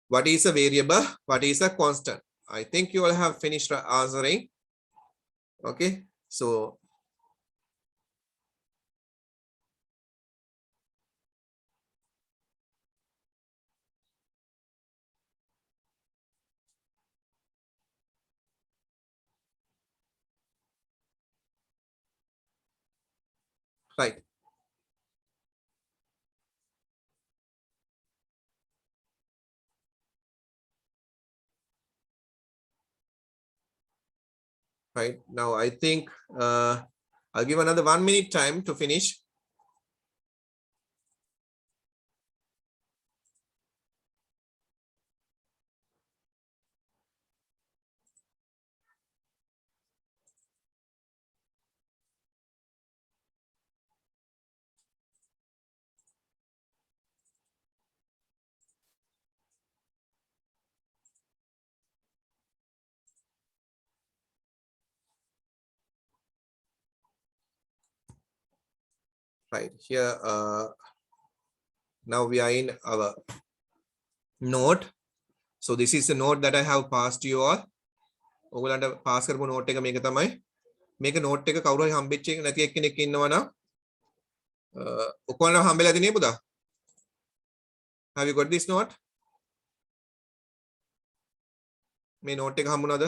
What is a variable? What is a constant? I think you all have finished answering. Okay. So right. Right now, I think I'll give another 1 minute time to finish. Right here, now we are in our note. So this is the note that I have passed to you all. ඔයගලන්ට pass කරපු note එක මේක තමයි. මේක note එක කවුරු හරි හම්බෙච්ච එක නැති එක්කෙනෙක් ඉන්නවා නම් ඔක්කොම හම්බෙලා තියෙන්නේ පුතා. Have you got this note? මේ note එක හම්බුණාද?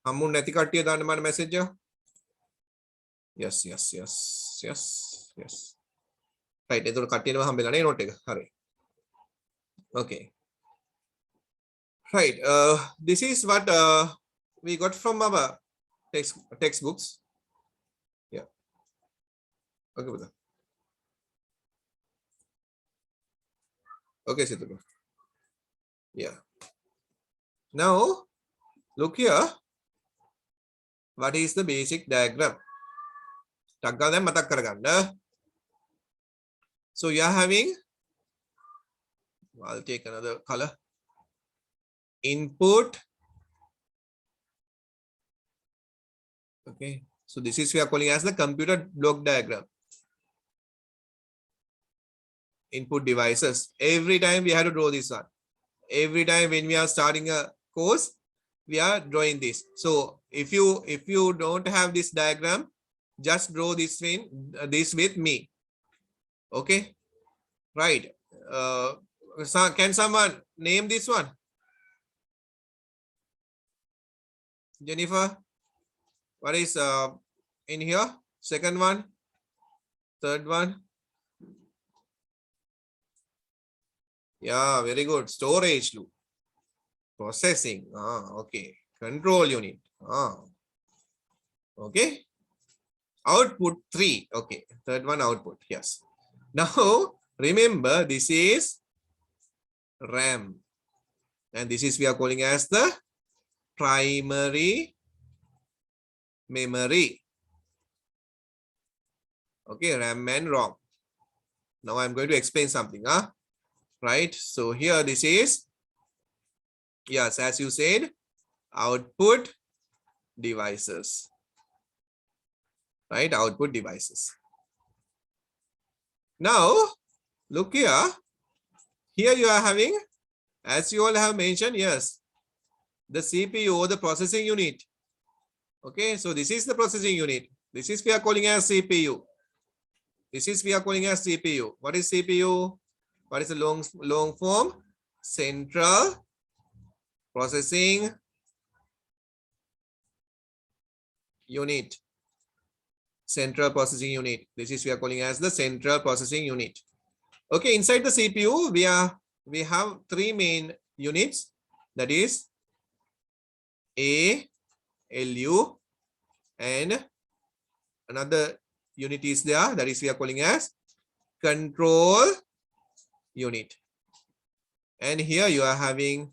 හම්බුනේ නැති කට්ටිය දාන්න මට මැසේජ් එක. yes yes yes yes yes right එතකොට කට්ටියනම හම්බෙලා නේ නෝට් එක. හරි. okay right this is what we got from our textbooks. yeah okay brother. okay Situ. yeah now look here, what is the basic diagram? ටක් ගාලා දැන් මතක් කරගන්න. so you are having, I'll take another color, input. okay so this is we are calling as the computer block diagram. Input devices, every time we have to draw this one. Every time when we are starting a course we are drawing this. so if you don't have this diagram, just draw this with me. okay right can someone name this one? Jennifer, what is in here? Second one, third one. yeah very good. Storage loop, processing, okay, control unit, okay, output 3, okay, third one output. yes, now remember this is RAM and this is we are calling as the primary memory. okay, RAM and ROM. now I'm going to explain something, right? so here this is, yes, as you said, output devices, right? output devices. now look here, you are having, as you all have mentioned, yes, the CPU or the processing unit. okay so this is the processing unit. this is we are calling as CPU. this is we are calling as CPU. what is CPU? what is the long form? Central processing unit. Central processing unit. this is we are calling as the central processing unit. okay inside the CPU we have three main units, that is A, LU, and another unit is there, that is we are calling as control unit. and here you are having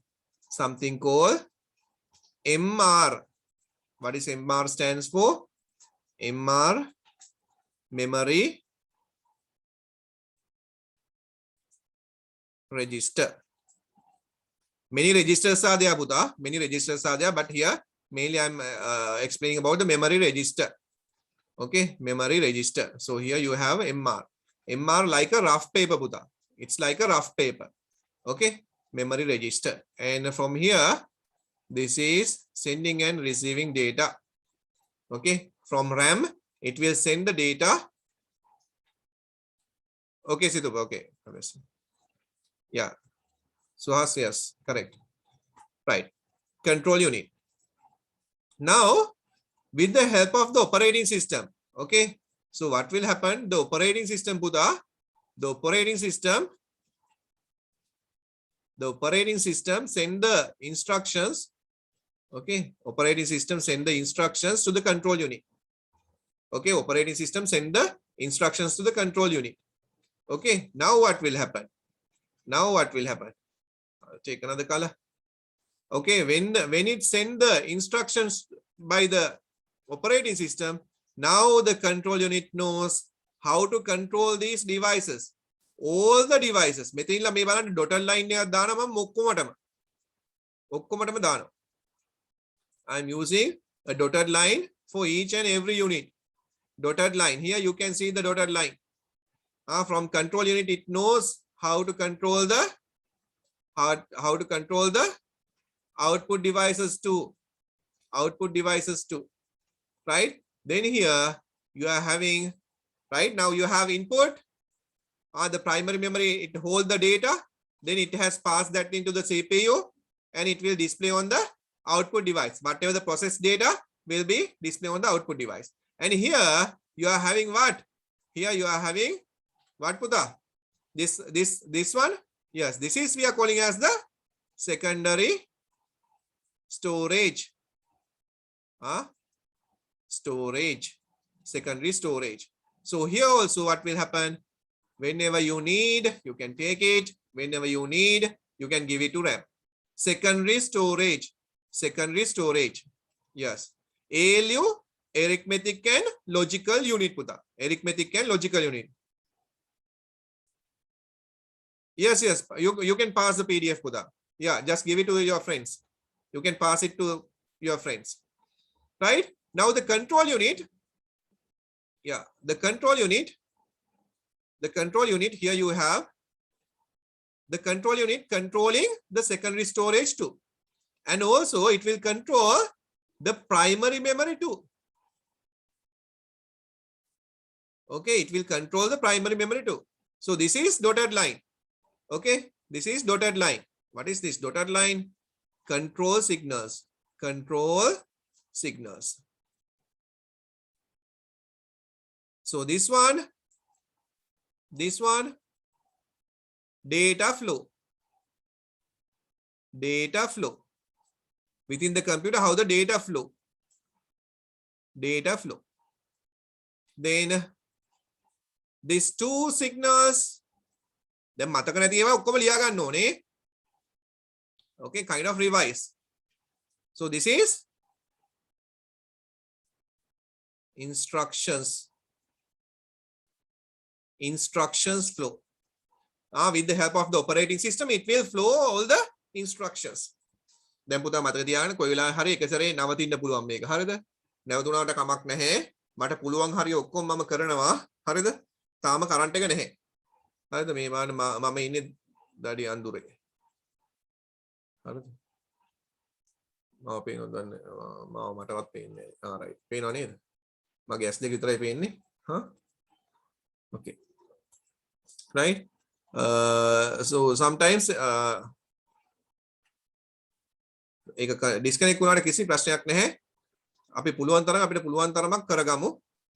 something called MR. what is MR stands for? MR, memory register. many registers are there, Buddha. many registers are there, but here mainly I'm explaining about the memory register. okay, memory register. so here you have MR like a rough paper, Buddha. it's like a rough paper. okay, memory register. and from here this is sending and receiving data. okay, from RAM it will send the data. okay Situ, okay, yeah, Suhas, yes, correct, right, control unit. now with the help of the operating system, okay, so what will happen? The operating system, Buddha, the operating system send the instructions. okay, operating system send the instructions to the control unit. okay, operating system send the instructions to the control unit. okay, now what will happen? I'll take another color. okay, when it send the instructions by the operating system, now the control unit knows how to control these devices, all the devices. මෙතනilla මේ බලන්න dotted line එකක් දානවා මම ඔක්කොමටම දානවා. I'm using a dotted line for each and every unit. dotted line, here you can see the dotted line. from control unit it knows how to control the output devices too. right? then here you are having, right, now you have input, the primary memory, it holds the data, then it has passed that into the CPU and it will display on the output device. Whatever the process data will be displayed on the output device. And here you are having what? Here you are having what, Puta? This one? Yes, this is we are calling as the secondary storage. Storage. Secondary storage. So here also what will happen? Whenever you need, you can take it. Whenever you need, you can give it to RAM. Secondary storage. Secondary storage. Yes. ALU, arithmetic and logical unit, Puta. Arithmetic and logical unit. Yes, yes. You can pass the PDF, Puta. Yeah, just give it to your friends. You can pass it to your friends. Right? Now the control unit. Yeah, the control unit. The control unit, here you have the control unit controlling the secondary storage too. And also it will control the primary memory too. Okay, it will control the primary memory too. So this is dotted line. Okay, this is dotted line. What is this dotted line? Control signals. Control signals. So this one, data flow. Data flow. Within the computer, how the data flow. Data flow. Then these two signals. Then okay, kind of revise. So this is instructions. Instructions flow. With the help of the operating system, it will flow all the instructions. Then පුතා මතක තියාගන්න කොයි වෙලාවෙ හරි එක සැරේ නවතින්න පුළුවන් මේක. හරිද? නැවතුණාට කමක් නැහැ. මට පුළුවන් හරිය ඔක්කොම මම කරනවා. හරිද? තාම කරන්ට් එක නැහැ. හරිද? මේ මම ඉන්නේ දඩි අඳුරේ. හරිද? මම පේනවද දන්නේ? මම මටවත් පේන්නේ නැහැ. right. පේනව නේද? මගේ S2 විතරයි පේන්නේ. Okay. Right? So sometimes ඒක disconnect වුණාට කිසි ප්‍රශ්නයක් නැහැ. අපි පුළුවන් තරම් අපිට පුළුවන් තරමක් කරගමු.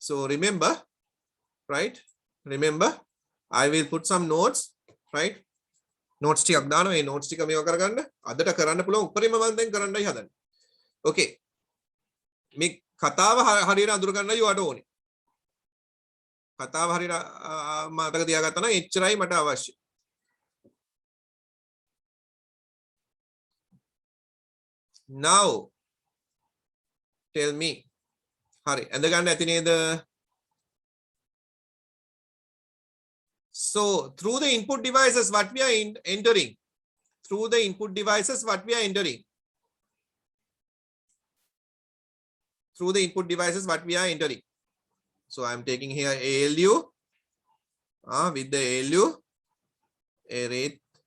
So remember, right? Remember, I will put some notes, right? Notes ටිකක් දානවා. මේ notes ටික මේව කරගන්න. අදට කරන්න පුළුවන් උපරිම මම දැන් කරන්නයි හදන්නේ. Okay. මේ කතාව හරියට අඳුර ගන්නයි ඔයාට ඕනේ. කතාව හරියට මතක තියාගත්තා නම් එච්චරයි මට අවශ්‍ය. Now tell me. හරි ඇඳගන්න ඇති නේද? So through the input devices what we are entering. Through the input devices what we are entering. Through the input devices what we are entering. So I am taking here ALU with the ALU arithmetic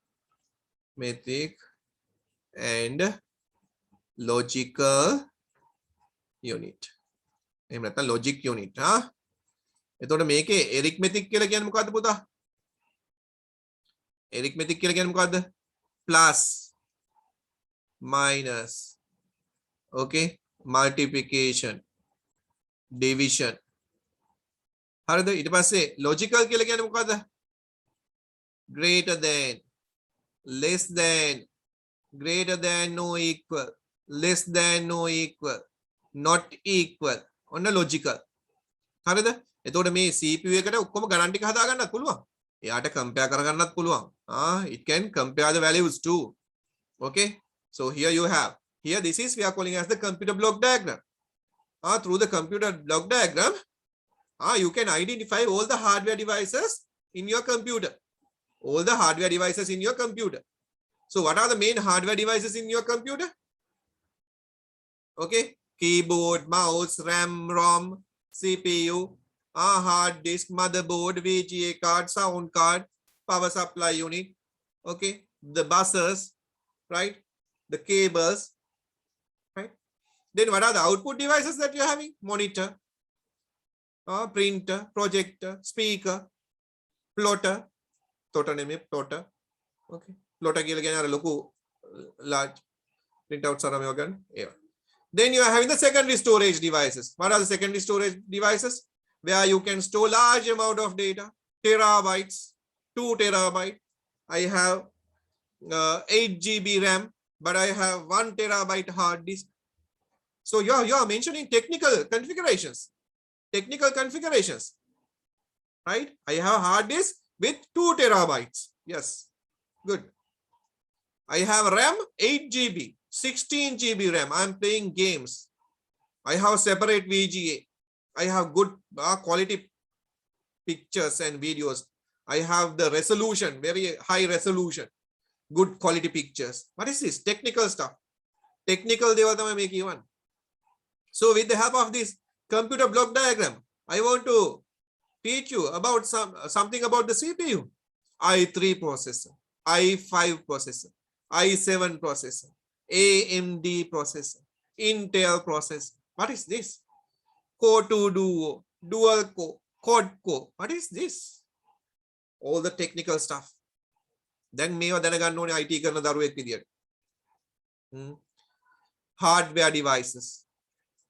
and logical unit. එහෙම නැත්නම් logic unit. එතකොට මේකේ arithmetic කියලා කියන්නේ මොකද්ද පුතා? arithmetic කියලා කියන්නේ මොකද්ද? Plus minus, okay, multiplication, division. හරිද? ඊට පස්සේ logical කියලා කියන්නේ මොකද්ද? greater than, less than, greater than, no equal, less than, no equal, not equal. ඔන්න logical. හරිද? එතකොට මේ CPU එකට ඔක්කොම ගණන් ටික හදා ගන්නත් පුළුවන්. එයාට compare කරගන්නත් පුළුවන්. It can compare the values too. Okay? So here you have. Here this is we are calling as the computer block diagram. Through the computer block diagram, you can identify all the hardware devices in your computer. All the hardware devices in your computer. So what are the main hardware devices in your computer? Okay. Keyboard, mouse, RAM, ROM, CPU, hard disk, motherboard, VGA card, sound card, power supply unit. Okay. The buses, right? The cables, right? Then what are the output devices that you're having? Monitor, printer, projector, speaker, plotter, plotter name plotter. Okay, plotter කියලා කියන්නේ අර ලොකු large Printouts are available. Yeah. Then you are having the secondary storage devices. What are the secondary storage devices? Where you can store large amount of data, terabytes, 2 terabyte. I have 8 GB RAM, but I have 1 terabyte hard disk. So you are mentioning technical configurations. Technical configurations, right? I have hard disk with 2 terabytes. Yes, good. I have RAM 8 GB, 16 GB RAM. I'm playing games. I have separate VGA. I have good quality pictures and videos. I have the resolution, very high resolution, good quality pictures. What is this? Technical stuff. Technical development making one. So with the help of this computer block diagram, I want to teach you about something about the CPU. i3 processor, i5 processor, i7 processor, AMD processor, Intel processor. What is this? Core 2 Duo, dual core, quad core. What is this? All the technical stuff. Then මේවා දැනගන්න ඕනේ IT කරන දරුවෙක් විදියට. Hardware devices,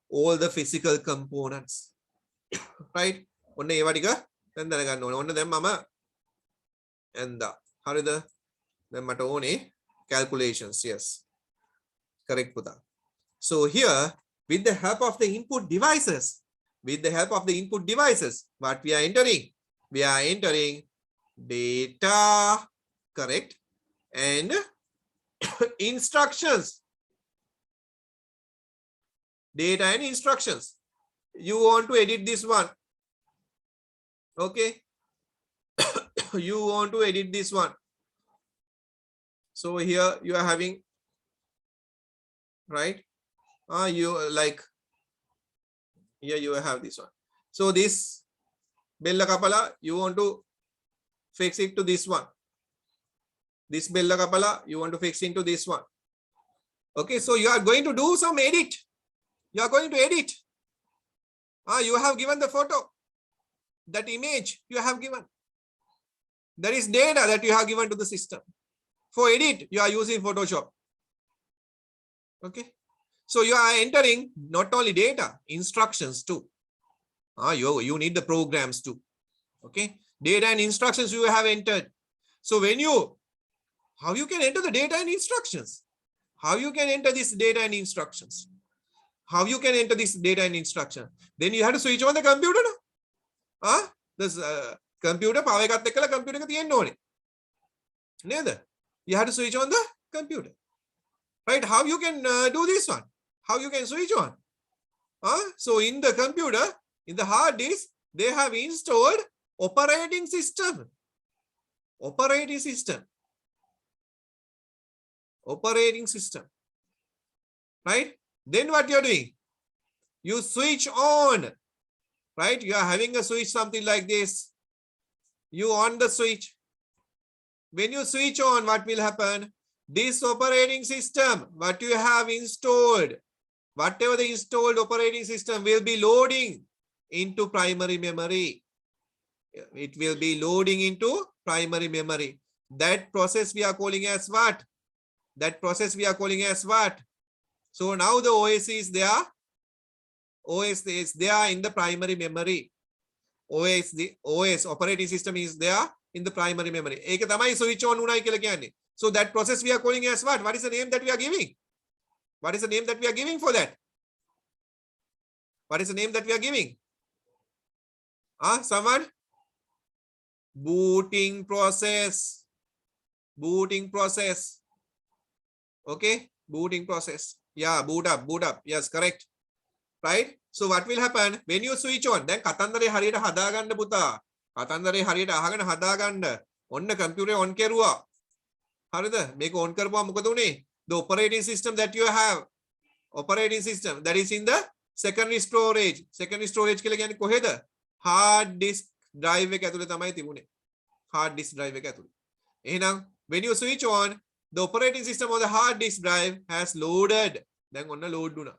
all the physical components, right? ඔන්න ඒවා ටික දැන් දැනගන්න ඕනේ. ඔන්න දැන් මම එන්දා. හරිද? දැන් මට ඕනේ calculations. Yes. Correct, පුතා. So here, with the help of the input devices, what we are entering? We are entering data, correct, and instructions. Data and instructions. You want to edit this one. Okay. You want to edit this one. So here you are having, right? You like, here you have this one. So this Bella Kapala, you want to fix it to this one. This Bella Kapala, you want to fix into this one. Okay, so you are going to do some edit. You are going to edit. You have given the photo, that image you have given. There is data that you have given to the system. For edit, you are using Photoshop. Okay. So you are entering not only data, instructions too. You need the programs too. Okay. Data and instructions you have entered. So how you can enter the data and instructions? How you can enter this data and instructions? How you can enter this data and instruction? Then you have to switch on the computer. This computer, power එකත් එක්කලා computer එක තියෙන්න ඕනේ. නේද? You have to switch on the computer. Right? How you can do this one? How you can switch on? So in the computer, in the hard disk, they have installed operating system. Operating system. Operating system. Right? Then what you are doing? You switch on. Right? You are having a switch, something like this. You on the switch. When you switch on, what will happen? This operating system, what you have installed, whatever the installed operating system will be loading into primary memory. It will be loading into primary memory. That process we are calling as what? That process we are calling as what? So now the OS is there. OS is there in the primary memory. OS operating system is there in the primary memory. ඒක තමයි switch on උනායි කියලා කියන්නේ. So that process we are calling as what? What is the name that we are giving? What is the name that we are giving for that? What is the name that we are giving? Someone? Booting process. Booting process. Okay, booting process. Yeah, boot up. Yes, correct. Right? So what will happen when you switch on? Then කතන්දරේ හරියට හදාගන්න පුතා. කතන්දරේ හරියට අහගෙන හදාගන්න. ඔන්න computer on කෙරුවා. හරිද? මේක on කරපුවා මොකද උනේ? The operating system that you have. Operating system that is in the secondary storage. Secondary storage කියලා කියන්නේ කොහෙද? Hard disk drive එක ඇතුලේ තමයි තිබුණේ. Hard disk drive එක ඇතුලේ. එහෙනම් when you switch on, the operating system of the hard disk drive has loaded. දැන් ඔන්න load වුණා.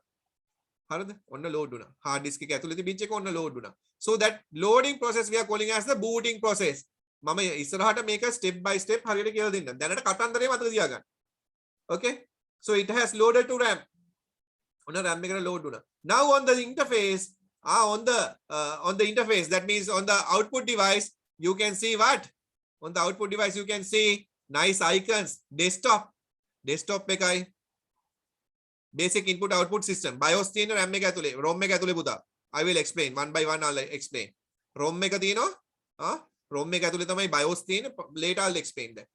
හරිද? ඔන්න load වුණා. hard disk එක ඇතුලේ තිබිච්ච එක ඔන්න load වුණා. So that loading process we are calling as the booting process. මම ඉස්සරහට මේක step by step හරියට කියලා දෙන්නම්. දැනට කතන්දරේ මතක තියාගන්න. Okay? So it has loaded to RAM. On a RAM load. Now on the interface, on the interface, that means on the output device, you can see what? On the output device, you can see nice icons. Desktop mekai. Basic input output system. BIOS තියෙන RAM එක ඇතුලේ, ROM එක ඇතුලේ පුතා. I will explain one by one. I'll explain. ROM එක තියෙනවා. ROM එක ඇතුලේ තමයි BIOS තියෙන. Later I'll explain that.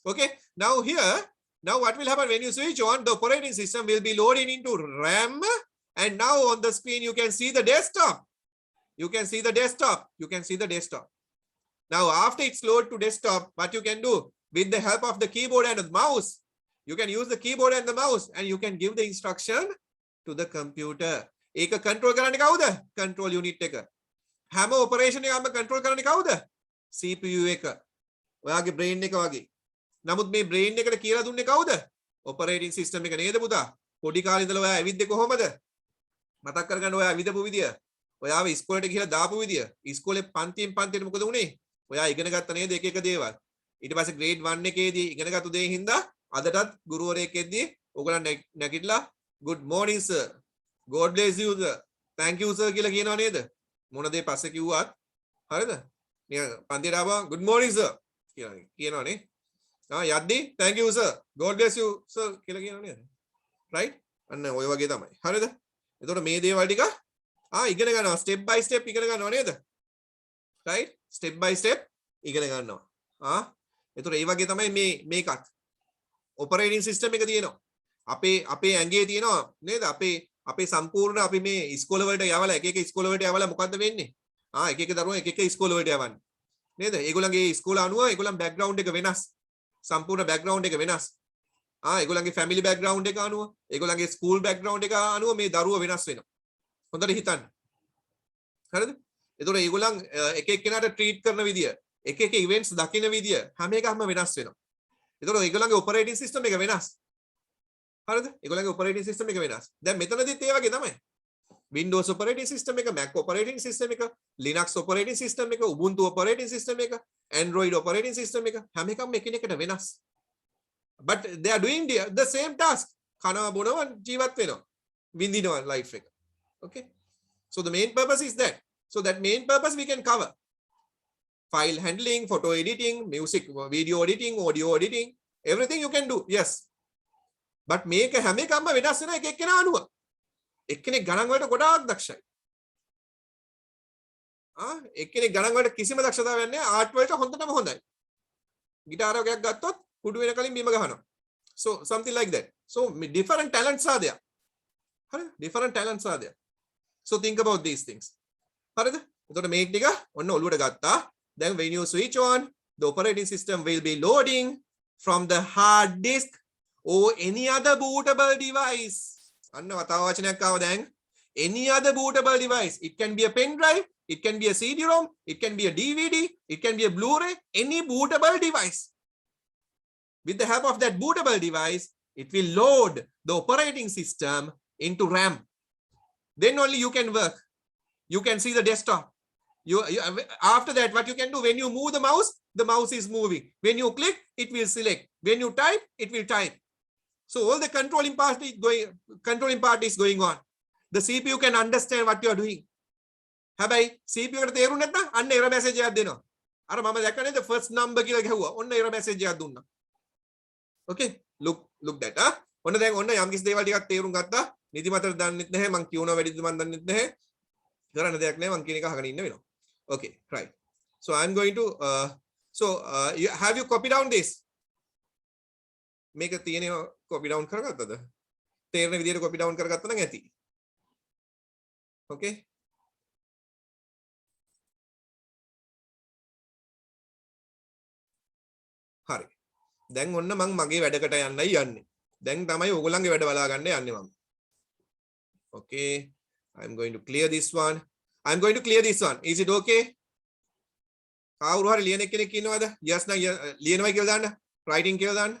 Okay. Now here, now what will happen when you switch on? The operating system will be loaded into RAM, and now on the screen you can see the desktop. You can see the desktop. You can see the desktop. Now after it's loaded to desktop, what you can do with the help of the keyboard and the mouse, you can use the keyboard and the mouse, and you can give the instruction to the computer. ඒක control කරන්නේ කවුද? Control unit එක. හැම operation එකක්ම control කරන්නේ කවුද? CPU එක. ඔයාගේ brain එක වගේ. නමුත් මේ brain එකට කියලා දුන්නේ කවුද? Operating system එක නේද පුතා? පොඩි කාලේ ඉඳලා ඔයා ඇවිද්දේ කොහොමද? මතක් කරගන්න ඔයා ඇවිදපු විදිය. ඔයාව ඉස්කෝලේට ගිහලා දාපු විදිය. ඉස්කෝලේ පන්තියෙන් පන්තියට මොකද වුනේ? ඔයා ඉගෙන ගත්ත නේද එක එක දේවල්. ඊට පස්සේ grade 1 එකේදී ඉගෙනගත්තු දේ හින්දා අදටත් ගුරුවරයෙක් එද්දී ඔයගොල්ලන් නැගිටලා good morning sir, god bless you sir, thank you sir කියලා කියනවා නේද? මොන දේ පස්සේ කිව්වත් හරිද? නිකන් පන්තියට ආවා good morning sir කියනවා නේ. යද්දී thank you sir, god bless you sir කියලා කියනවා නේද? right? අන්න ඔය වගේ තමයි. හරිද? එතකොට මේ දේවල් ටික ඉගෙන ගන්නවා, step by step ඉගෙන ගන්නවා නේද? right? step by step ඉගෙන ගන්නවා. එතකොට ඒ වගේ තමයි මේකත්. operating system එක තියෙනවා. අපේ ඇඟේ තියෙනවා නේද? අපේ සම්පූර්ණ අපි මේ ඉස්කෝල වලට යවලා එක එක ඉස්කෝල වලට යවලා මොකද්ද වෙන්නේ? එක එක දරුවෝ එක එක ඉස්කෝල වලට යවන්නේ. නේද? ඒගොල්ලන්ගේ ඉස්කෝල අනුව ඒගොල්ලන් බෑග්ග්‍රවුන්ඩ් එක වෙනස්. සම්පූර්ණ බෑග්ග්‍රවුන්ඩ් එක වෙනස්. ඒගොල්ලන්ගේ ෆැමිලි බෑග්ග්‍රවුන්ඩ් එක අනුව, ඒගොල්ලන්ගේ ස්කූල් බෑග්ග්‍රවුන්ඩ් එක අනුව මේ දරුවෝ වෙනස් වෙනවා. හොඳට හිතන්න. හරිද? ඒතකොට ඒගොල්ලන් එක එක්කෙනාට ට්‍රීට් කරන විදිය, එක එක ඉවෙන්ට්ස් දකින්න විදිය හැම එකක්ම වෙනස් වෙනවා. ඒතකොට ඒගොල්ලන්ගේ ඔපරේටින් සිස්ටම් එක වෙනස්. හරිද? ඒගොල්ලන්ගේ ඔපරේටින් සිස්ටම් එක වෙනස්. දැන් මෙතනදිත් ඒ වගේ තමයි. Windows operating system එක, Mac operating system එක, Linux operating system එක, Ubuntu operating system එක, Android operating system එක හැම එකක්ම එකිනෙකට වෙනස්. But they are doing the same task. කනවා බොනවා ජීවත් වෙනවා. විඳිනවා life එක. Okay? So the main purpose is that. So that main purpose we can cover. File handling, photo editing, music, video editing, audio editing, everything you can do. Yes. But මේක හැම එකක්ම වෙනස් වෙන එක එක්කෙනා අනුව. එක්කෙනෙක් ගණන් වලට ගොඩාක් දක්ෂයි. එක්කෙනෙක් ගණන් වලට කිසිම දක්ෂතාවයක් නැහැ. ආර්ට් වලට හොඳටම හොඳයි. ගිටාර එකක් ගත්තොත් කුඩු වෙන කලින් බිම ගහනවා. So something like that. So different talents are there. හරිද? Different talents are there. So think about these things. හරිද? එතකොට මේක ටික ඔන්න ඔළුවට ගත්තා. Then when you switch on, the operating system will be loading from the hard disk or any other bootable device. අන්න වතාව වචනයක් ආව දැන්. Any other bootable device. It can be a pen drive, it can be a CD-ROM, it can be a DVD, it can be a Blu-ray, any bootable device. With the help of that bootable device, it will load the operating system into RAM. Then only you can work. You can see the desktop. After that, what you can do, when you move the mouse is moving. When you click, it will select. When you type, it will type. So all the controlling part is going on. The CPU can understand what you are doing. හැබැයි CPU එකට තේරුනේ නැත්නම් අන්න error message එකක් දෙනවා. අර මම දැක්කනේ the first number කියලා ගැහුවා. ඔන්න error message එකක් දුන්නා. Okay, look that. ඔන්න දැන් ඔන්න යම් කිසි දේවල් ටිකක් තේරුම් ගත්තා. නිදිමතට දන්නෙත් නැහැ, මං කියනවා වැඩිද මං දන්නෙත් නැහැ. කරන්න දෙයක් නැහැ, මං කියන එක අහගෙන ඉන්න වෙනවා. Okay, right. So I'm going to have you copy down this? මේක තියෙනවා copy down කරගත්තද? තේරෙන විදිහට copy down කරගත්තා නම් ඇති. Okay? හරි. දැන් ඔන්න මං මගේ වැඩකට යන්නයි යන්නේ. දැන් තමයි ඕගොල්ලන්ගේ වැඩ බලා ගන්න යන්නේ මම. Okay. I'm going to clear this one. I'm going to clear this one. Is it okay? කවුරු හරි ලියන කෙනෙක් ඉන්නවද? Yes නම් ලියනවයි කියලා දාන්න. Writing කියලා දාන්න.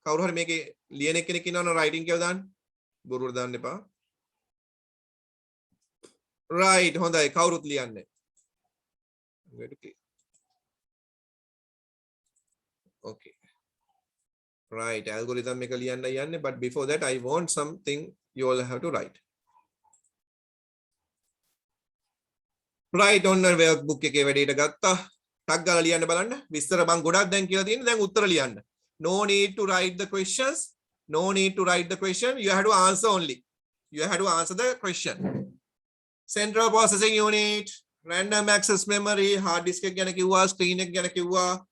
කවුරු හරි මේකේ ලියන කෙනෙක් ඉන්නවනම් writing කියලා දාන්න. බොරුවට දාන්න එපා. Right. හොඳයි. කවුරුත් ලියන්නේ. I'm going to clear. Okay. Right, algorithm එක ලියන්න යන්නේ, but before that I want something you all have to write. Right, ඔන්න workbook එකේ වැඩේට ගත්තා. ටක් ගාලා ලියන්න බලන්න. විස්තර මම ගොඩක් දැන් කියලා තියෙන්නේ. දැන් උත්තර ලියන්න. No need to write the questions. No need to write the question. You have to answer only. You have to answer the question. Central processing unit, random access memory, hard disk එක ගැන කිව්වා, screen එක ගැන කිව්වා,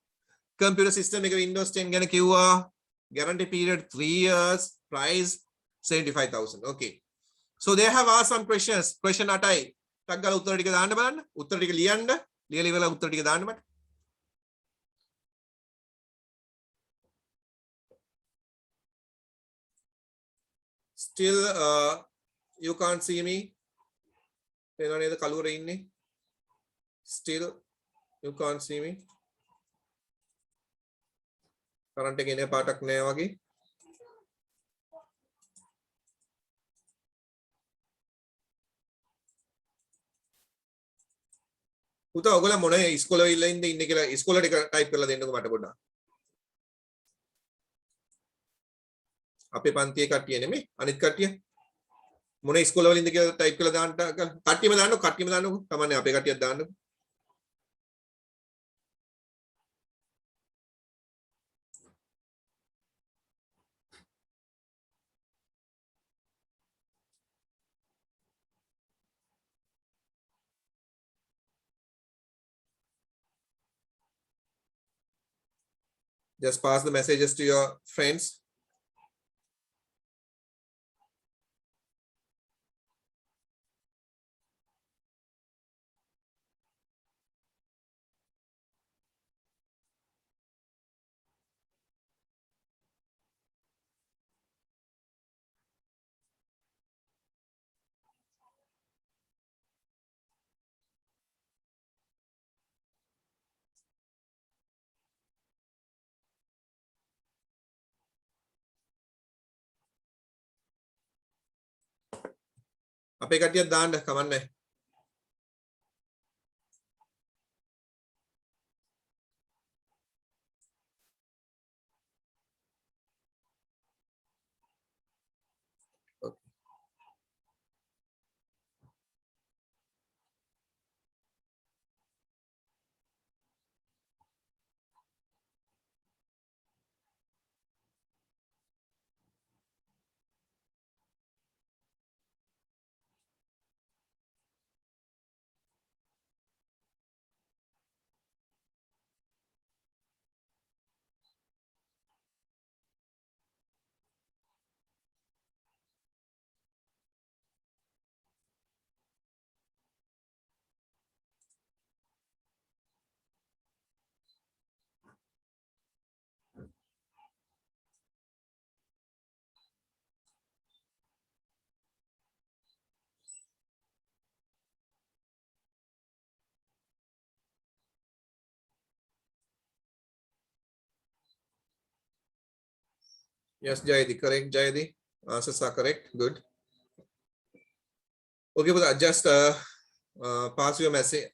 computer system එක Windows 10 ගැන කිව්වා, guarantee period 3 years, price 75,000. Okay. So they have asked some questions. Question 8යි. ටක් ගාලා උත්තර ටික දාන්න බලන්න. උත්තර ටික ලියන්න. ලියලා ඉවරලා උත්තර ටික දාන්න මට. Still you can't see me. පේනව නේද කළුවර ඉන්නේ? Still you can't see me. Current එක එන පාටක් නෑ වගේ. පුතා ඔයගොල්ලෝ මොන ඉස්කෝලේ ඉන්නේ කියලා ඉස්කෝල ටික ටයිප් කරලා දෙන්නකෝ මට පොඩ්ඩක්. අපේ පන්තියේ කට්ටිය නෙමෙයි අනිත් කට්ටිය. මොන ඉස්කෝල වලින්ද කියලා ටයිප් කරලා දාන්න කට්ටියම දාන්නකෝ. තමන්නේ අපේ කට්ටියක් දාන්නකෝ. Just pass the messages to your friends. අපේ කට්ටියක් දාන්න කමන්නේ. Yes, Jayadi, correct, Jayadi. Answers are correct. Good. Okay, but just pass your message.